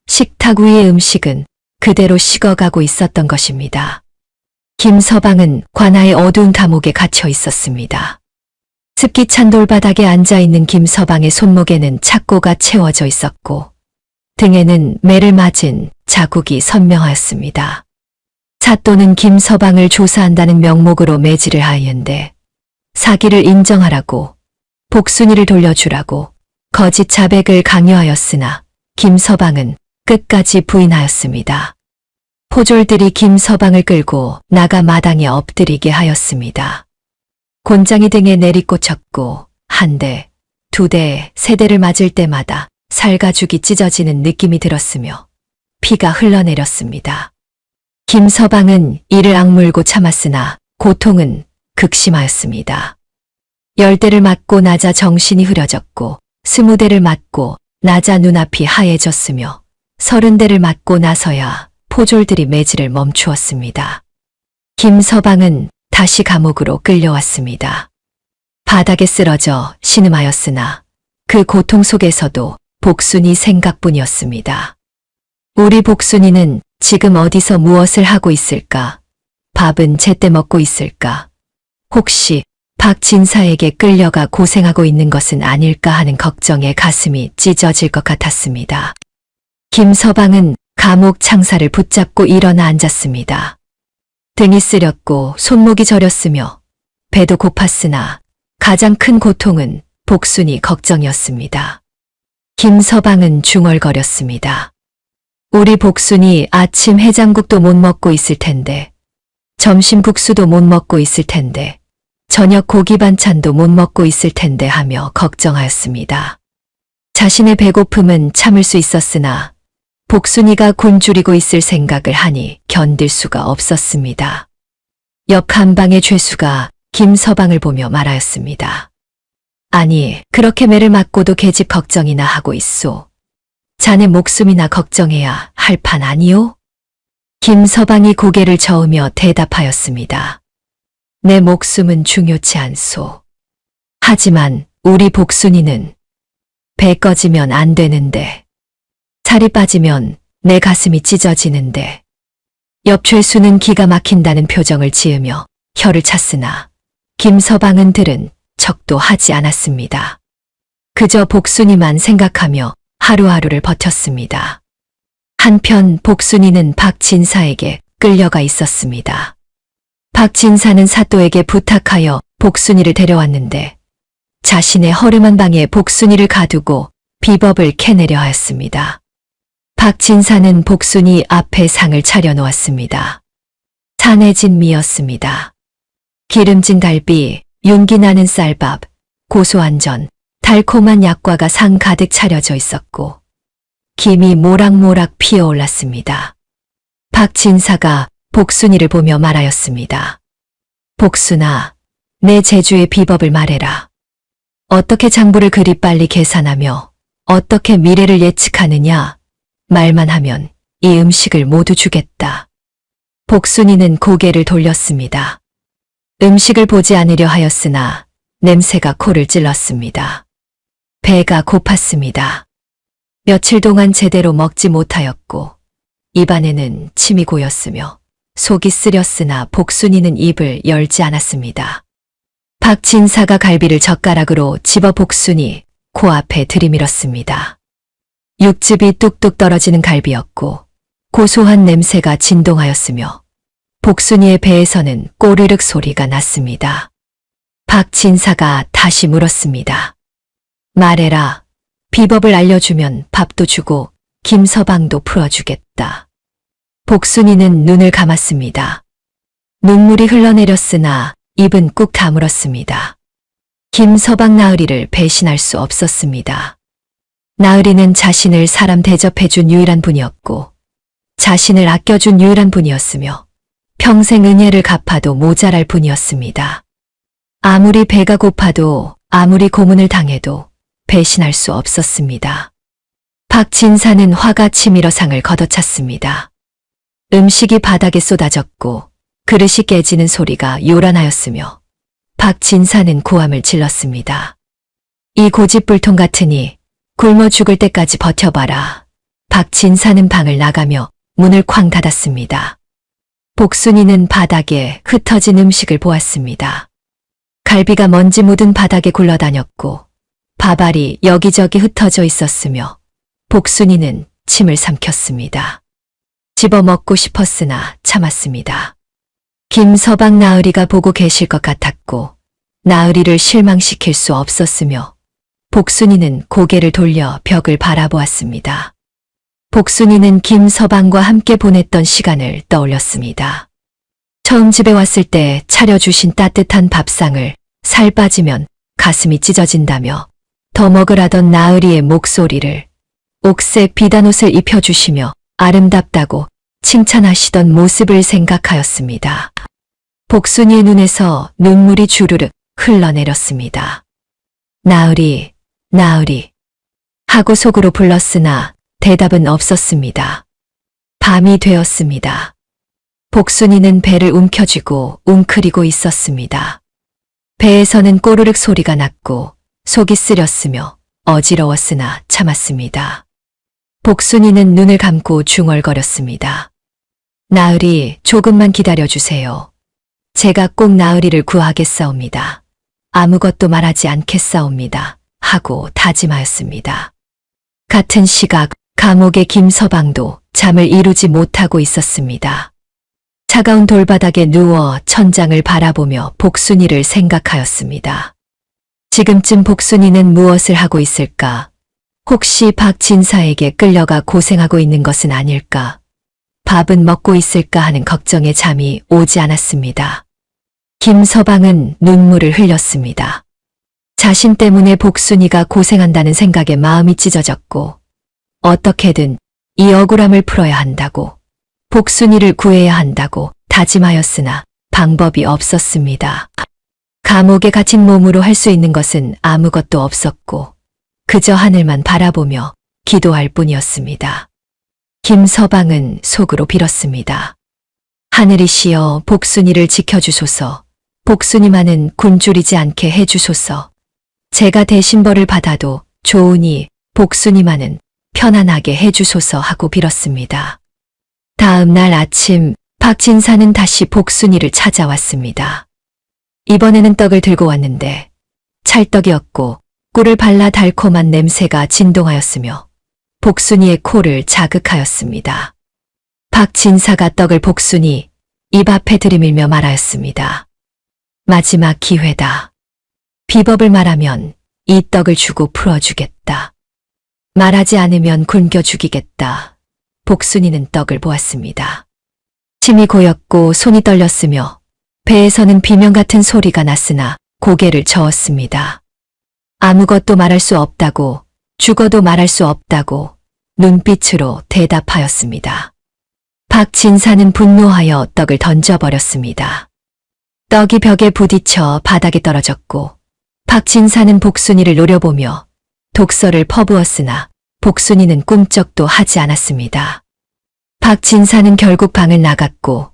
식탁 위의 음식은 그대로 식어가고 있었던 것입니다. 김서방은 관아의 어두운 감옥에 갇혀 있었습니다. 습기 찬 돌바닥에 앉아있는 김서방의 손목에는 착고가 채워져 있었고 등에는 매를 맞은 자국이 선명하였습니다. 사또는 김서방을 조사한다는 명목으로 매질을 하였는데 사기를 인정하라고 복순이를 돌려주라고 거짓 자백을 강요하였으나 김서방은 끝까지 부인하였습니다. 포졸들이 김서방을 끌고 나가 마당에 엎드리게 하였습니다. 곤장이 등에 내리꽂혔고 한 대, 두 대, 세 대를 맞을 때마다 살가죽이 찢어지는 느낌이 들었으며 피가 흘러내렸습니다. 김서방은 이를 악물고 참았으나 고통은 극심하였습니다. 10대를 맞고 나자 정신이 흐려졌고 20대를 맞고 나자 눈앞이 하얘졌으며 30대를 맞고 나서야 포졸들이 매질을 멈추었습니다. 김서방은 다시 감옥으로 끌려왔습니다. 바닥에 쓰러져 신음하였으나 그 고통 속에서도 복순이 생각뿐이었습니다. 우리 복순이는 지금 어디서 무엇을 하고 있을까? 밥은 제때 먹고 있을까? 혹시 박 진사에게 끌려가 고생하고 있는 것은 아닐까 하는 걱정에 가슴이 찢어질 것 같았습니다. 김서방은 감옥 창사를 붙잡고 일어나 앉았습니다. 등이 쓰렸고 손목이 저렸으며 배도 고팠으나 가장 큰 고통은 복순이 걱정이었습니다. 김서방은 중얼거렸습니다. 우리 복순이 아침 해장국도 못 먹고 있을 텐데, 점심 국수도 못 먹고 있을 텐데, 저녁 고기 반찬도 못 먹고 있을 텐데 하며 걱정하였습니다. 자신의 배고픔은 참을 수 있었으나 복순이가 굶주리고 있을 생각을 하니 견딜 수가 없었습니다. 옆 한방의 죄수가 김서방을 보며 말하였습니다. 아니, 그렇게 매를 맞고도 계집 걱정이나 하고 있소. 자네 목숨이나 걱정해야 할 판 아니오? 김서방이 고개를 저으며 대답하였습니다. 내 목숨은 중요치 않소. 하지만 우리 복순이는 배 꺼지면 안 되는데, 살이 빠지면 내 가슴이 찢어지는데, 옆 죄수는 기가 막힌다는 표정을 지으며 혀를 찼으나 김서방은 들은 척도 하지 않았습니다. 그저 복순이만 생각하며 하루하루를 버텼습니다. 한편 복순이는 박진사에게 끌려가 있었습니다. 박진사는 사또에게 부탁하여 복순이를 데려왔는데 자신의 허름한 방에 복순이를 가두고 비법을 캐내려 하였습니다. 박진사는 복순이 앞에 상을 차려놓았습니다. 산해진 미였습니다. 기름진 갈비, 윤기 나는 쌀밥, 고소한 전, 달콤한 약과가 상 가득 차려져 있었고 김이 모락모락 피어올랐습니다. 박진사가 복순이를 보며 말하였습니다. 복순아, 내 제주의 비법을 말해라. 어떻게 장부를 그리 빨리 계산하며 어떻게 미래를 예측하느냐? 말만 하면 이 음식을 모두 주겠다. 복순이는 고개를 돌렸습니다. 음식을 보지 않으려 하였으나 냄새가 코를 찔렀습니다. 배가 고팠습니다. 며칠 동안 제대로 먹지 못하였고 입안에는 침이 고였으며 속이 쓰렸으나 복순이는 입을 열지 않았습니다. 박진사가 갈비를 젓가락으로 집어 복순이 코앞에 들이밀었습니다. 육즙이 뚝뚝 떨어지는 갈비였고 고소한 냄새가 진동하였으며 복순이의 배에서는 꼬르륵 소리가 났습니다. 박진사가 다시 물었습니다. 말해라. 비법을 알려주면 밥도 주고 김서방도 풀어주겠다. 복순이는 눈을 감았습니다. 눈물이 흘러내렸으나 입은 꾹 다물었습니다. 김서방 나으리를 배신할 수 없었습니다. 나으리는 자신을 사람 대접해준 유일한 분이었고 자신을 아껴준 유일한 분이었으며 평생 은혜를 갚아도 모자랄 분이었습니다. 아무리 배가 고파도 아무리 고문을 당해도 배신할 수 없었습니다. 박진사는 화가 치밀어 상을 걷어찼습니다. 음식이 바닥에 쏟아졌고 그릇이 깨지는 소리가 요란하였으며 박진사는 고함을 질렀습니다. 이 고집불통 같으니 굶어 죽을 때까지 버텨봐라. 박진사는 방을 나가며 문을 쾅 닫았습니다. 복순이는 바닥에 흩어진 음식을 보았습니다. 갈비가 먼지 묻은 바닥에 굴러다녔고 밥알이 여기저기 흩어져 있었으며 복순이는 침을 삼켰습니다. 집어먹고 싶었으나 참았습니다. 김서방 나으리가 보고 계실 것 같았고 나으리를 실망시킬 수 없었으며 복순이는 고개를 돌려 벽을 바라보았습니다. 복순이는 김서방과 함께 보냈던 시간을 떠올렸습니다. 처음 집에 왔을 때 차려주신 따뜻한 밥상을 살 빠지면 가슴이 찢어진다며 더 먹으라던 나으리의 목소리를 옥색 비단옷을 입혀주시며 아름답다고 칭찬하시던 모습을 생각하였습니다. 복순이의 눈에서 눈물이 주르륵 흘러내렸습니다. 나으리, 나으리 하고 속으로 불렀으나 대답은 없었습니다. 밤이 되었습니다. 복순이는 배를 움켜쥐고 웅크리고 있었습니다. 배에서는 꼬르륵 소리가 났고 속이 쓰렸으며 어지러웠으나 참았습니다. 복순이는 눈을 감고 중얼거렸습니다. 나으리, 조금만 기다려주세요. 제가 꼭 나으리를 구하겠사옵니다. 아무것도 말하지 않겠사옵니다. 하고 다짐하였습니다. 같은 시각 감옥의 김서방도 잠을 이루지 못하고 있었습니다. 차가운 돌바닥에 누워 천장을 바라보며 복순이를 생각하였습니다. 지금쯤 복순이는 무엇을 하고 있을까? 혹시 박진사에게 끌려가 고생하고 있는 것은 아닐까? 밥은 먹고 있을까 하는 걱정에 잠이 오지 않았습니다. 김서방은 눈물을 흘렸습니다. 자신 때문에 복순이가 고생한다는 생각에 마음이 찢어졌고 어떻게든 이 억울함을 풀어야 한다고 복순이를 구해야 한다고 다짐하였으나 방법이 없었습니다. 감옥에 갇힌 몸으로 할 수 있는 것은 아무것도 없었고 그저 하늘만 바라보며 기도할 뿐이었습니다. 김서방은 속으로 빌었습니다. 하늘이시여 복순이를 지켜주소서. 복순이만은 굶주리지 않게 해주소서. 제가 대신 벌을 받아도 좋으니 복순이만은 편안하게 해주소서 하고 빌었습니다. 다음 날 아침 박진사는 다시 복순이를 찾아왔습니다. 이번에는 떡을 들고 왔는데 찰떡이었고 꿀을 발라 달콤한 냄새가 진동하였으며 복순이의 코를 자극하였습니다. 박진사가 떡을 복순이 입 앞에 들이밀며 말하였습니다. 마지막 기회다. 비법을 말하면 이 떡을 주고 풀어주겠다. 말하지 않으면 굶겨 죽이겠다. 복순이는 떡을 보았습니다. 침이 고였고 손이 떨렸으며 배에서는 비명 같은 소리가 났으나 고개를 저었습니다. 아무것도 말할 수 없다고, 죽어도 말할 수 없다고 눈빛으로 대답하였습니다. 박진사는 분노하여 떡을 던져버렸습니다. 떡이 벽에 부딪혀 바닥에 떨어졌고 박진사는 복순이를 노려보며 독서를 퍼부었으나 복순이는 꿈쩍도 하지 않았습니다. 박진사는 결국 방을 나갔고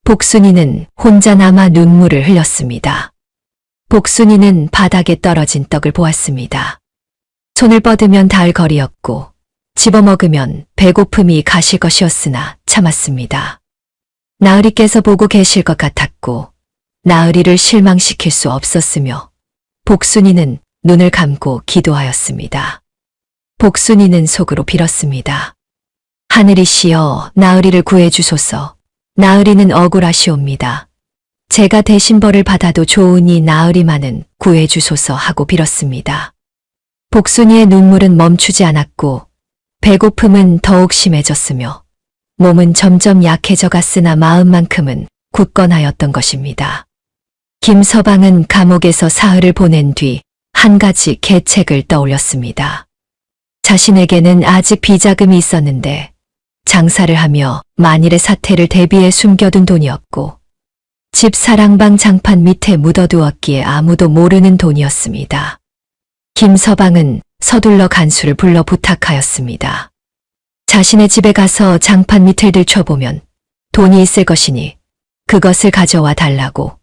복순이는 혼자 남아 눈물을 흘렸습니다. 복순이는 바닥에 떨어진 떡을 보았습니다. 손을 뻗으면 닿을 거리였고 집어먹으면 배고픔이 가실 것이었으나 참았습니다. 나으리께서 보고 계실 것 같았고 나으리를 실망시킬 수 없었으며 복순이는 눈을 감고 기도하였습니다. 복순이는 속으로 빌었습니다. 하늘이시여 나으리를 구해주소서. 나으리는 억울하시옵니다. 제가 대신 벌을 받아도 좋으니 나으리만은 구해주소서 하고 빌었습니다. 복순이의 눈물은 멈추지 않았고 배고픔은 더욱 심해졌으며 몸은 점점 약해져 갔으나 마음만큼은 굳건하였던 것입니다. 김서방은 감옥에서 사흘을 보낸 뒤 한 가지 계책을 떠올렸습니다. 자신에게는 아직 비자금이 있었는데 장사를 하며 만일의 사태를 대비해 숨겨둔 돈이었고 집 사랑방 장판 밑에 묻어두었기에 아무도 모르는 돈이었습니다. 김서방은 서둘러 간수를 불러 부탁하였습니다. 자신의 집에 가서 장판 밑을 들춰보면 돈이 있을 것이니 그것을 가져와 달라고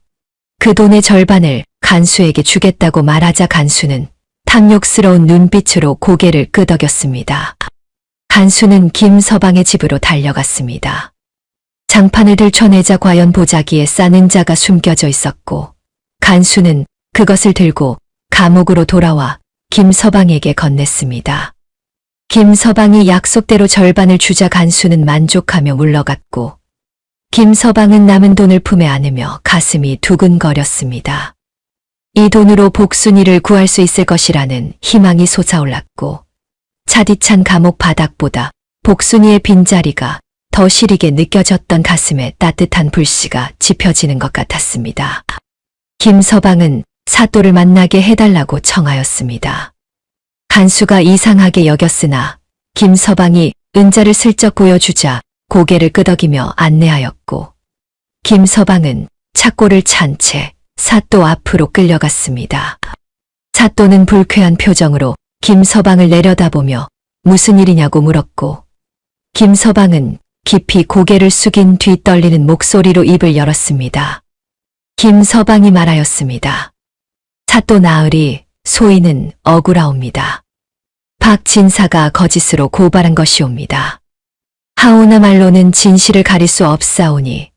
그 돈의 절반을 간수에게 주겠다고 말하자 간수는 탐욕스러운 눈빛으로 고개를 끄덕였습니다. 간수는 김서방의 집으로 달려갔습니다. 장판을 들춰내자 과연 보자기에 싸는 자가 숨겨져 있었고 간수는 그것을 들고 감옥으로 돌아와 김서방에게 건넸습니다. 김서방이 약속대로 절반을 주자 간수는 만족하며 물러갔고 김서방은 남은 돈을 품에 안으며 가슴이 두근거렸습니다. 이 돈으로 복순이를 구할 수 있을 것이라는 희망이 솟아올랐고 차디찬 감옥 바닥보다 복순이의 빈자리가 더 시리게 느껴졌던 가슴에 따뜻한 불씨가 지펴지는 것 같았습니다. 김서방은 사또를 만나게 해달라고 청하였습니다. 간수가 이상하게 여겼으나 김서방이 은자를 슬쩍 보여주자 고개를 끄덕이며 안내하였고 김서방은 착고를 찬 채 사또 앞으로 끌려갔습니다. 사또는 불쾌한 표정으로 김서방을 내려다보며 무슨 일이냐고 물었고 김서방은 깊이 고개를 숙인 뒤 떨리는 목소리로 입을 열었습니다. 김서방이 말하였습니다. 사또 나으리 소인은 억울하옵니다. 박진사가 거짓으로 고발한 것이옵니다. 하오나 말로는 진실을 가릴 수 없사오니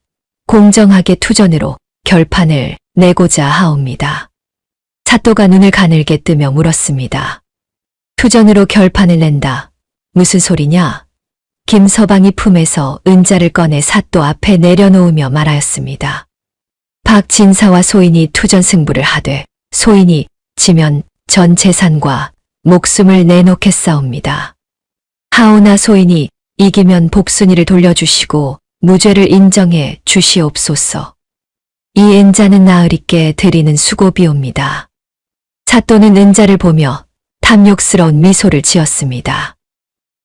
공정하게 투전으로 결판을 내고자 하옵니다. 사또가 눈을 가늘게 뜨며 물었습니다. 투전으로 결판을 낸다. 무슨 소리냐? 김서방이 품에서 은자를 꺼내 사또 앞에 내려놓으며 말하였습니다. 박진사와 소인이 투전 승부를 하되 소인이 지면 전 재산과 목숨을 내놓겠사옵니다. 하오나 소인이 이기면 복순이를 돌려주시고 무죄를 인정해 주시옵소서. 이 은자는 나으리께 드리는 수고비옵니다. 사또는 은자를 보며 탐욕스러운 미소를 지었습니다.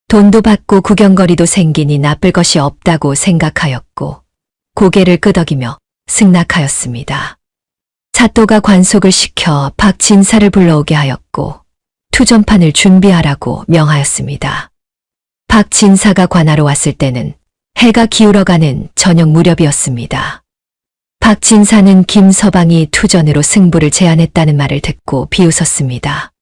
돈도 받고 구경거리도 생기니 나쁠 것이 없다고 생각하였고 고개를 끄덕이며 승낙하였습니다. 사또가 관속을 시켜 박진사를 불러오게 하였고 투전판을 준비하라고 명하였습니다. 박진사가 관하로 왔을 때는 해가 기울어가는 저녁 무렵이었습니다. 박진사는 김서방이 투전으로 승부를 제안했다는 말을 듣고 비웃었습니다.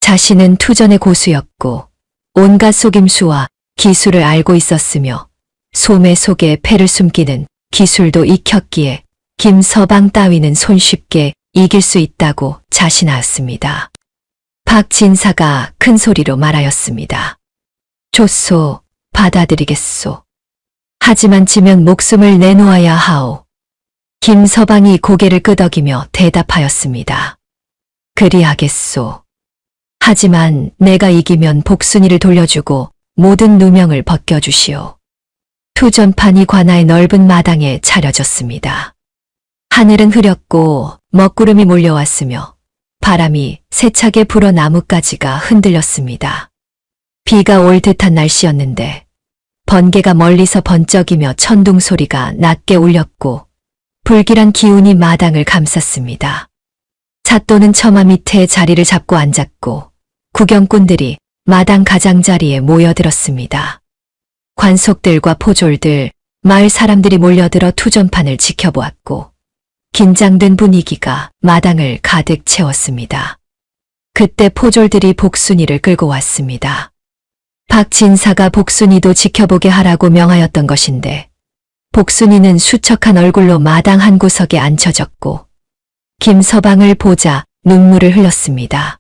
자신은 투전의 고수였고 온갖 속임수와 기술을 알고 있었으며 소매 속에 패를 숨기는 기술도 익혔기에 김서방 따위는 손쉽게 이길 수 있다고 자신하였습니다. 박진사가 큰 소리로 말하였습니다. 좋소, 받아들이겠소. 하지만 지면 목숨을 내놓아야 하오. 김서방이 고개를 끄덕이며 대답하였습니다. 그리하겠소. 하지만 내가 이기면 복순이를 돌려주고 모든 누명을 벗겨주시오. 투전판이 관아의 넓은 마당에 차려졌습니다. 하늘은 흐렸고 먹구름이 몰려왔으며 바람이 세차게 불어 나뭇가지가 흔들렸습니다. 비가 올 듯한 날씨였는데 번개가 멀리서 번쩍이며 천둥 소리가 낮게 울렸고 불길한 기운이 마당을 감쌌습니다. 사또는 처마 밑에 자리를 잡고 앉았고 구경꾼들이 마당 가장자리에 모여들었습니다. 관속들과 포졸들, 마을 사람들이 몰려들어 투전판을 지켜보았고 긴장된 분위기가 마당을 가득 채웠습니다. 그때 포졸들이 복순이를 끌고 왔습니다. 박진사가 복순이도 지켜보게 하라고 명하였던 것인데 복순이는 수척한 얼굴로 마당 한 구석에 앉혀졌고 김서방을 보자 눈물을 흘렸습니다.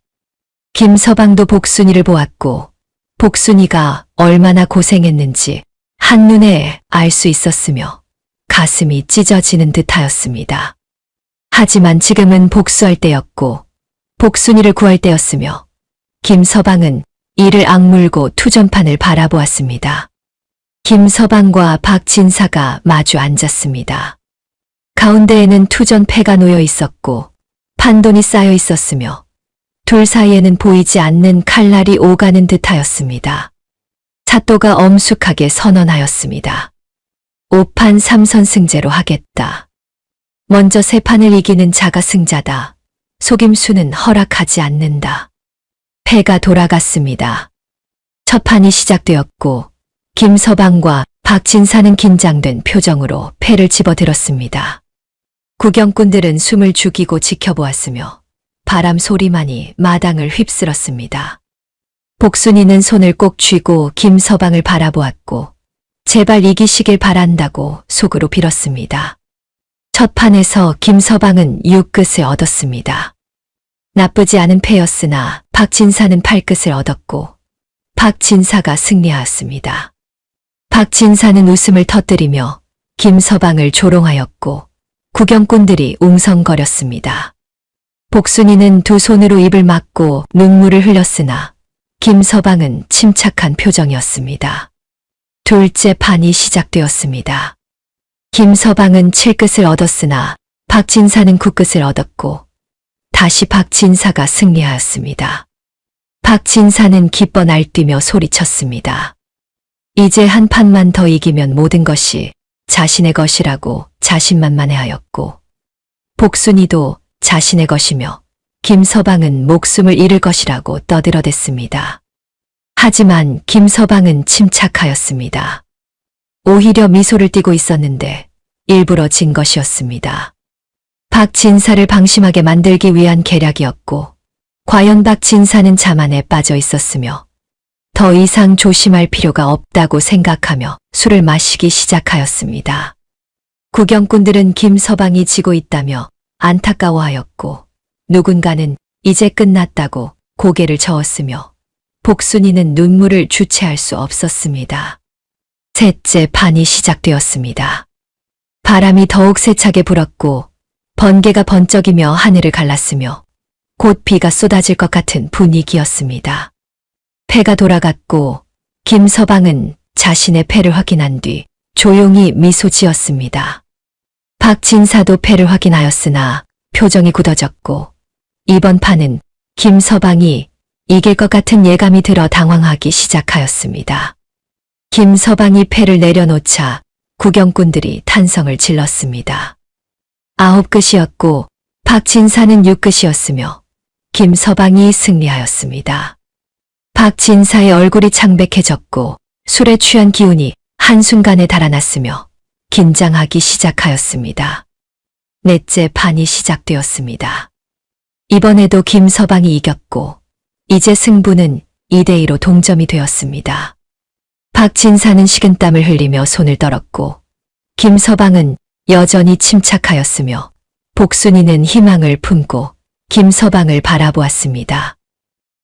김서방도 복순이를 보았고 복순이가 얼마나 고생했는지 한눈에 알 수 있었으며 가슴이 찢어지는 듯하였습니다. 하지만 지금은 복수할 때였고 복순이를 구할 때였으며 김서방은 이를 악물고 투전판을 바라보았습니다. 김서방과 박진사가 마주 앉았습니다. 가운데에는 투전패가 놓여 있었고 판돈이 쌓여 있었으며 둘 사이에는 보이지 않는 칼날이 오가는 듯하였습니다. 사또가 엄숙하게 선언하였습니다. 5판 3선승제로 하겠다. 먼저 세 판을 이기는 자가 승자다. 속임수는 허락하지 않는다. 패가 돌아갔습니다. 첫 판이 시작되었고 김서방과 박진사는 긴장된 표정으로 패를 집어들었습니다. 구경꾼들은 숨을 죽이고 지켜보았으며 바람 소리만이 마당을 휩쓸었습니다. 복순이는 손을 꼭 쥐고 김서방을 바라보았고 제발 이기시길 바란다고 속으로 빌었습니다. 첫 판에서 김서방은 6끝을 얻었습니다. 나쁘지 않은 패였으나 박진사는 8끝을 얻었고 박진사가 승리하였습니다. 박진사는 웃음을 터뜨리며 김서방을 조롱하였고 구경꾼들이 웅성거렸습니다. 복순이는 두 손으로 입을 막고 눈물을 흘렸으나 김서방은 침착한 표정이었습니다. 둘째 판이 시작되었습니다. 김서방은 7끝을 얻었으나 박진사는 9끝을 얻었고 다시 박진사가 승리하였습니다. 박진사는 기뻐 날뛰며 소리쳤습니다. 이제 한 판만 더 이기면 모든 것이 자신의 것이라고 자신만만해하였고 복순이도 자신의 것이며 김서방은 목숨을 잃을 것이라고 떠들어댔습니다. 하지만 김서방은 침착하였습니다. 오히려 미소를 띠고 있었는데 일부러 진 것이었습니다. 박진사를 방심하게 만들기 위한 계략이었고 과연 박진사는 자만에 빠져 있었으며 더 이상 조심할 필요가 없다고 생각하며 술을 마시기 시작하였습니다. 구경꾼들은 김서방이 지고 있다며 안타까워하였고 누군가는 이제 끝났다고 고개를 저었으며 복순이는 눈물을 주체할 수 없었습니다. 셋째 판이 시작되었습니다. 바람이 더욱 세차게 불었고 번개가 번쩍이며 하늘을 갈랐으며 곧 비가 쏟아질 것 같은 분위기였습니다. 패가 돌아갔고 김서방은 자신의 패를 확인한 뒤 조용히 미소 지었습니다. 박진사도 패를 확인하였으나 표정이 굳어졌고 이번 판은 김서방이 이길 것 같은 예감이 들어 당황하기 시작하였습니다. 김서방이 패를 내려놓자 구경꾼들이 탄성을 질렀습니다. 9끝이었고 박진사는 6끝이었으며 김서방이 승리하였습니다. 박진사의 얼굴이 창백해졌고 술에 취한 기운이 한순간에 달아났으며 긴장하기 시작하였습니다. 넷째 판이 시작되었습니다. 이번에도 김서방이 이겼고 이제 승부는 2대2로 동점이 되었습니다. 박진사는 식은땀을 흘리며 손을 떨었고 김서방은 여전히 침착하였으며 복순이는 희망을 품고 김서방을 바라보았습니다.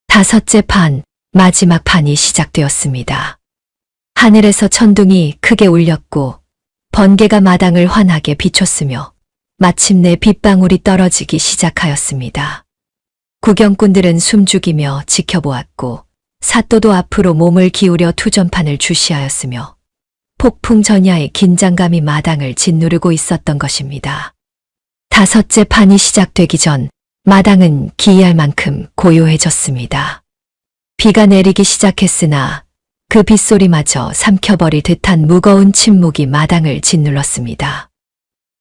다섯째 판, 마지막 판이 시작되었습니다. 하늘에서 천둥이 크게 울렸고 번개가 마당을 환하게 비췄으며 마침내 빗방울이 떨어지기 시작하였습니다. 구경꾼들은 숨죽이며 지켜보았고 사또도 앞으로 몸을 기울여 투전판을 주시하였으며 폭풍 전야의 긴장감이 마당을 짓누르고 있었던 것입니다. 다섯째 판이 시작되기 전 마당은 기이할 만큼 고요해졌습니다. 비가 내리기 시작했으나 그 빗소리마저 삼켜버릴 듯한 무거운 침묵이 마당을 짓눌렀습니다.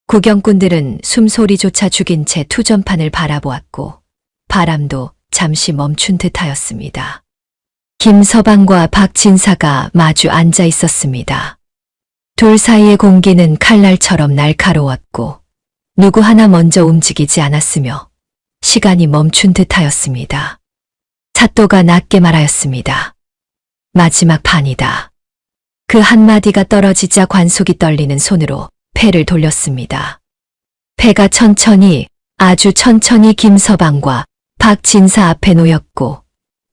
구경꾼들은 숨소리조차 죽인 채 투전판을 바라보았고 바람도 잠시 멈춘 듯하였습니다. 김서방과 박진사가 마주 앉아 있었습니다. 둘 사이의 공기는 칼날처럼 날카로웠고 누구 하나 먼저 움직이지 않았으며 시간이 멈춘 듯하였습니다. 사또가 낮게 말하였습니다. 마지막 판이다. 그 한마디가 떨어지자 관속이 떨리는 손으로 패를 돌렸습니다. 패가 천천히, 아주 천천히 김서방과 박진사 앞에 놓였고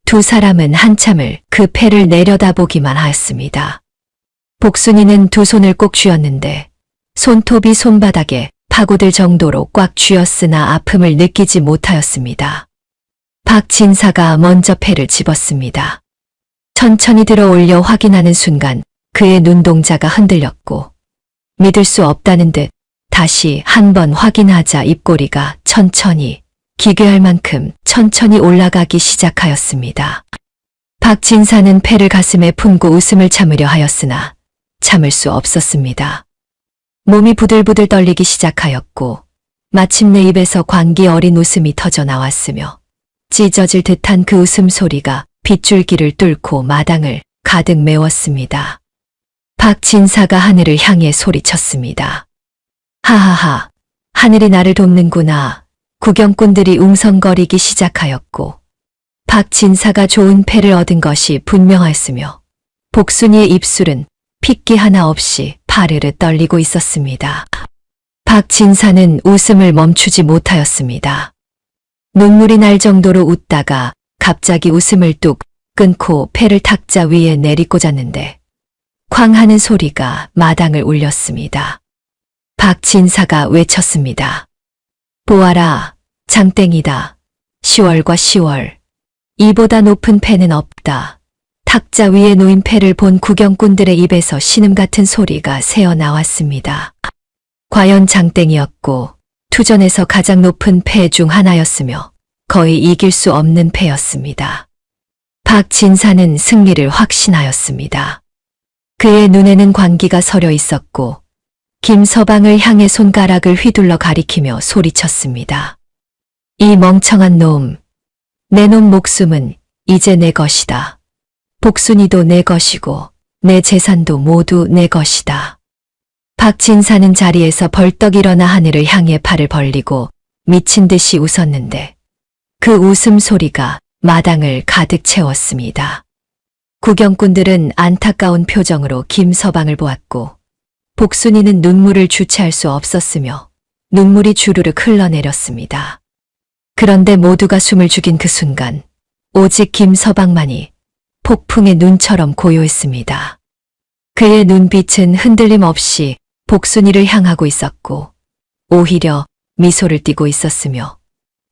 두 사람은 한참을 그 패를 내려다보기만 하였습니다. 복순이는 두 손을 꼭 쥐었는데 손톱이 손바닥에 파고들 정도로 꽉 쥐었으나 아픔을 느끼지 못하였습니다. 박진사가 먼저 패를 집었습니다. 천천히 들어 올려 확인하는 순간 그의 눈동자가 흔들렸고 믿을 수 없다는 듯 다시 한 번 확인하자 입꼬리가 천천히 기괴할 만큼 천천히 올라가기 시작하였습니다. 박진사는 패를 가슴에 품고 웃음을 참으려 하였으나 참을 수 없었습니다. 몸이 부들부들 떨리기 시작하였고 마침내 입에서 광기 어린 웃음이 터져 나왔으며 찢어질 듯한 그 웃음소리가 빗줄기를 뚫고 마당을 가득 메웠습니다. 박진사가 하늘을 향해 소리쳤습니다. 하하하, 하늘이 나를 돕는구나. 구경꾼들이 웅성거리기 시작하였고 박진사가 좋은 패를 얻은 것이 분명하였으며 복순이의 입술은 핏기 하나 없이 파르르 떨리고 있었습니다. 박진사는 웃음을 멈추지 못하였습니다. 눈물이 날 정도로 웃다가 갑자기 웃음을 뚝 끊고 패를 탁자 위에 내리꽂았는데 쾅 하는 소리가 마당을 울렸습니다. 박진사가 외쳤습니다. 보아라, 장땡이다. 10월과 10월. 이보다 높은 패는 없다. 탁자 위에 놓인 패를 본 구경꾼들의 입에서 신음 같은 소리가 새어 나왔습니다. 과연 장땡이었고 투전에서 가장 높은 패 중 하나였으며 거의 이길 수 없는 패였습니다. 박진사는 승리를 확신하였습니다. 그의 눈에는 광기가 서려 있었고 김서방을 향해 손가락을 휘둘러 가리키며 소리쳤습니다. 이 멍청한 놈, 내 놈 목숨은 이제 내 것이다. 복순이도 내 것이고 내 재산도 모두 내 것이다. 박진사는 자리에서 벌떡 일어나 하늘을 향해 팔을 벌리고 미친 듯이 웃었는데 그 웃음소리가 마당을 가득 채웠습니다. 구경꾼들은 안타까운 표정으로 김서방을 보았고 복순이는 눈물을 주체할 수 없었으며 눈물이 주르륵 흘러내렸습니다. 그런데 모두가 숨을 죽인 그 순간 오직 김서방만이 폭풍의 눈처럼 고요했습니다. 그의 눈빛은 흔들림 없이 복순이를 향하고 있었고 오히려 미소를 띠고 있었으며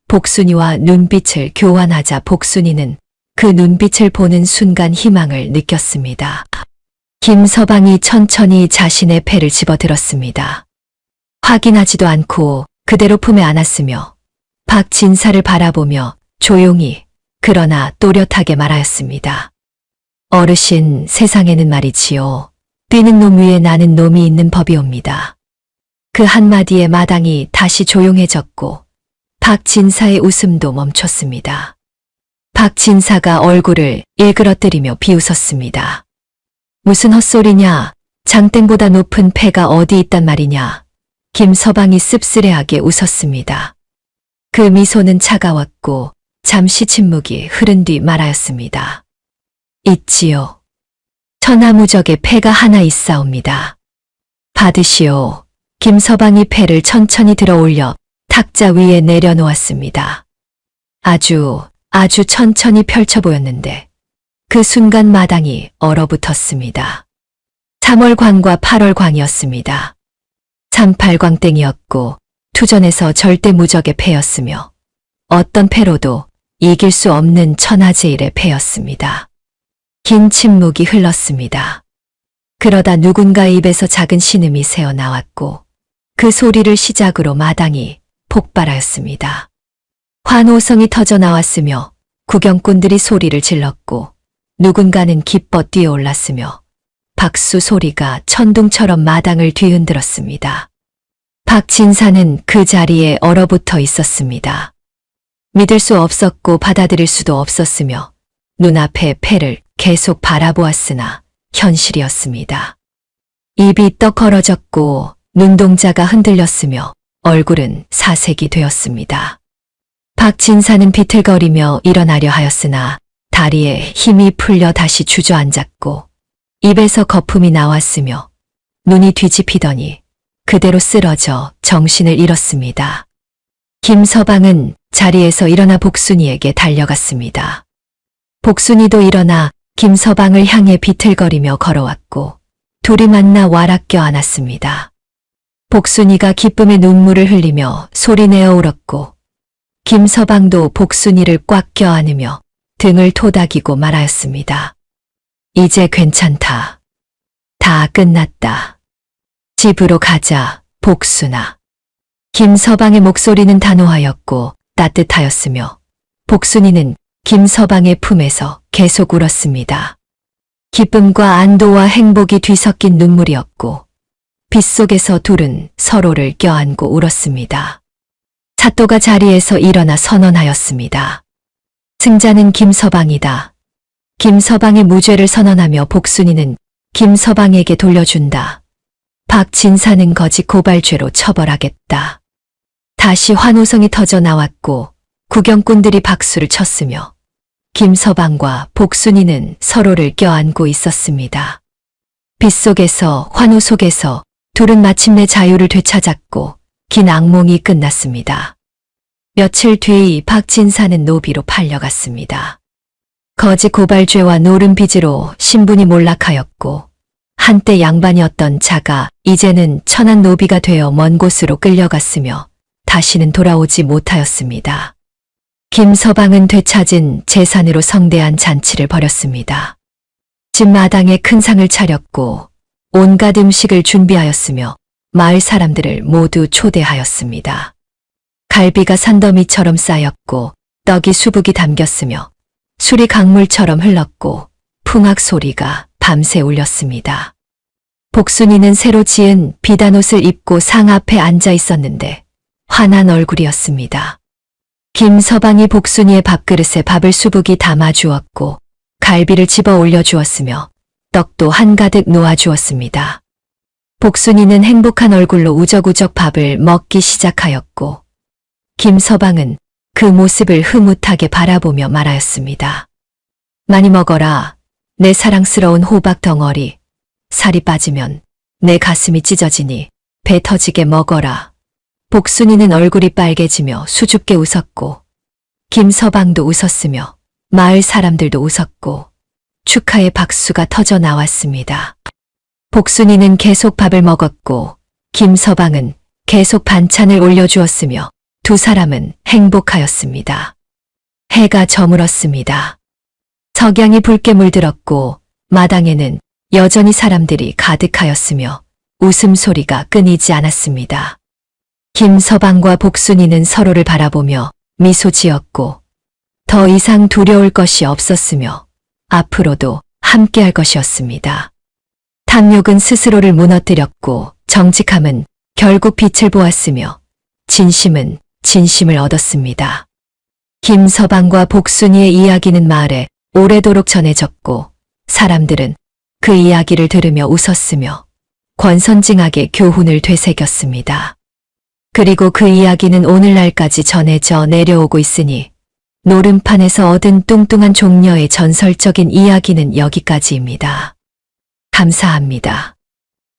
복순이와 눈빛을 교환하자 복순이는 그 눈빛을 보는 순간 희망을 느꼈습니다. 김서방이 천천히 자신의 패를 집어들었습니다. 확인하지도 않고 그대로 품에 안았으며 박진사를 바라보며 조용히 그러나 또렷하게 말하였습니다. 어르신, 세상에는 말이지요. 뛰는 놈 위에 나는 놈이 있는 법이옵니다. 그 한마디에 마당이 다시 조용해졌고 박진사의 웃음도 멈췄습니다. 박진사가 얼굴을 일그러뜨리며 비웃었습니다. 무슨 헛소리냐? 장땡보다 높은 패가 어디 있단 말이냐? 김서방이 씁쓸해하게 웃었습니다. 그 미소는 차가웠고 잠시 침묵이 흐른 뒤 말하였습니다. 있지요. 천하무적에 패가 하나 있사옵니다. 받으시오. 김서방이 패를 천천히 들어 올려 탁자 위에 내려놓았습니다. 아주 천천히 펼쳐 보였는데 그 순간 마당이 얼어붙었습니다. 3월광과 8월광이었습니다. 38광땡이었고 투전에서 절대 무적의 패였으며 어떤 패로도 이길 수 없는 천하제일의 패였습니다. 긴 침묵이 흘렀습니다. 그러다 누군가의 입에서 작은 신음이 새어 나왔고 그 소리를 시작으로 마당이 폭발하였습니다. 환호성이 터져 나왔으며 구경꾼들이 소리를 질렀고 누군가는 기뻐 뛰어올랐으며 박수 소리가 천둥처럼 마당을 뒤흔들었습니다. 박진사는 그 자리에 얼어붙어 있었습니다. 믿을 수 없었고 받아들일 수도 없었으며 눈앞의 패를 계속 바라보았으나 현실이었습니다. 입이 떡 벌어졌고 눈동자가 흔들렸으며 얼굴은 사색이 되었습니다. 박진사는 비틀거리며 일어나려 하였으나 다리에 힘이 풀려 다시 주저앉았고 입에서 거품이 나왔으며 눈이 뒤집히더니 그대로 쓰러져 정신을 잃었습니다. 김서방은 자리에서 일어나 복순이에게 달려갔습니다. 복순이도 일어나 김서방을 향해 비틀거리며 걸어왔고 둘이 만나 와락 껴안았습니다. 복순이가 기쁨의 눈물을 흘리며 소리내어 울었고 김서방도 복순이를 꽉 껴안으며 등을 토닥이고 말하였습니다. 이제 괜찮다. 다 끝났다. 집으로 가자, 복순아. 김서방의 목소리는 단호하였고 따뜻하였으며 복순이는 김서방의 품에서 계속 울었습니다. 기쁨과 안도와 행복이 뒤섞인 눈물이었고 빗속에서 둘은 서로를 껴안고 울었습니다. 사또가 자리에서 일어나 선언하였습니다. 승자는 김서방이다. 김서방의 무죄를 선언하며 복순이는 김서방에게 돌려준다. 박진사는 거짓 고발죄로 처벌하겠다. 다시 환호성이 터져 나왔고 구경꾼들이 박수를 쳤으며 김서방과 복순이는 서로를 껴안고 있었습니다. 빗속에서 환호 속에서 둘은 마침내 자유를 되찾았고 긴 악몽이 끝났습니다. 며칠 뒤 박진사는 노비로 팔려갔습니다. 거짓 고발죄와 노름 빚으로 신분이 몰락하였고 한때 양반이었던 자가 이제는 천한 노비가 되어 먼 곳으로 끌려갔으며 다시는 돌아오지 못하였습니다. 김서방은 되찾은 재산으로 성대한 잔치를 벌였습니다. 집 마당에 큰 상을 차렸고 온갖 음식을 준비하였으며 마을 사람들을 모두 초대하였습니다. 갈비가 산더미처럼 쌓였고 떡이 수북이 담겼으며 술이 강물처럼 흘렀고 풍악 소리가 밤새 울렸습니다. 복순이는 새로 지은 비단옷을 입고 상 앞에 앉아 있었는데 환한 얼굴이었습니다. 김서방이 복순이의 밥그릇에 밥을 수북이 담아 주었고 갈비를 집어 올려주었으며 떡도 한가득 놓아주었습니다. 복순이는 행복한 얼굴로 우적우적 밥을 먹기 시작하였고 김서방은 그 모습을 흐뭇하게 바라보며 말하였습니다. 많이 먹어라. 내 사랑스러운 호박 덩어리. 살이 빠지면 내 가슴이 찢어지니 배 터지게 먹어라. 복순이는 얼굴이 빨개지며 수줍게 웃었고 김서방도 웃었으며 마을 사람들도 웃었고 축하의 박수가 터져 나왔습니다. 복순이는 계속 밥을 먹었고 김서방은 계속 반찬을 올려주었으며 두 사람은 행복하였습니다. 해가 저물었습니다. 석양이 붉게 물들었고 마당에는 여전히 사람들이 가득하였으며 웃음소리가 끊이지 않았습니다. 김서방과 복순이는 서로를 바라보며 미소 지었고 더 이상 두려울 것이 없었으며 앞으로도 함께할 것이었습니다. 탐욕은 스스로를 무너뜨렸고 정직함은 결국 빛을 보았으며 진심은 진심을 얻었습니다. 김서방과 복순이의 이야기는 마을에 오래도록 전해졌고 사람들은 그 이야기를 들으며 웃었으며 권선징악의 교훈을 되새겼습니다. 그리고 그 이야기는 오늘날까지 전해져 내려오고 있으니 노름판에서 얻은 뚱뚱한 종려의 전설적인 이야기는 여기까지입니다. 감사합니다.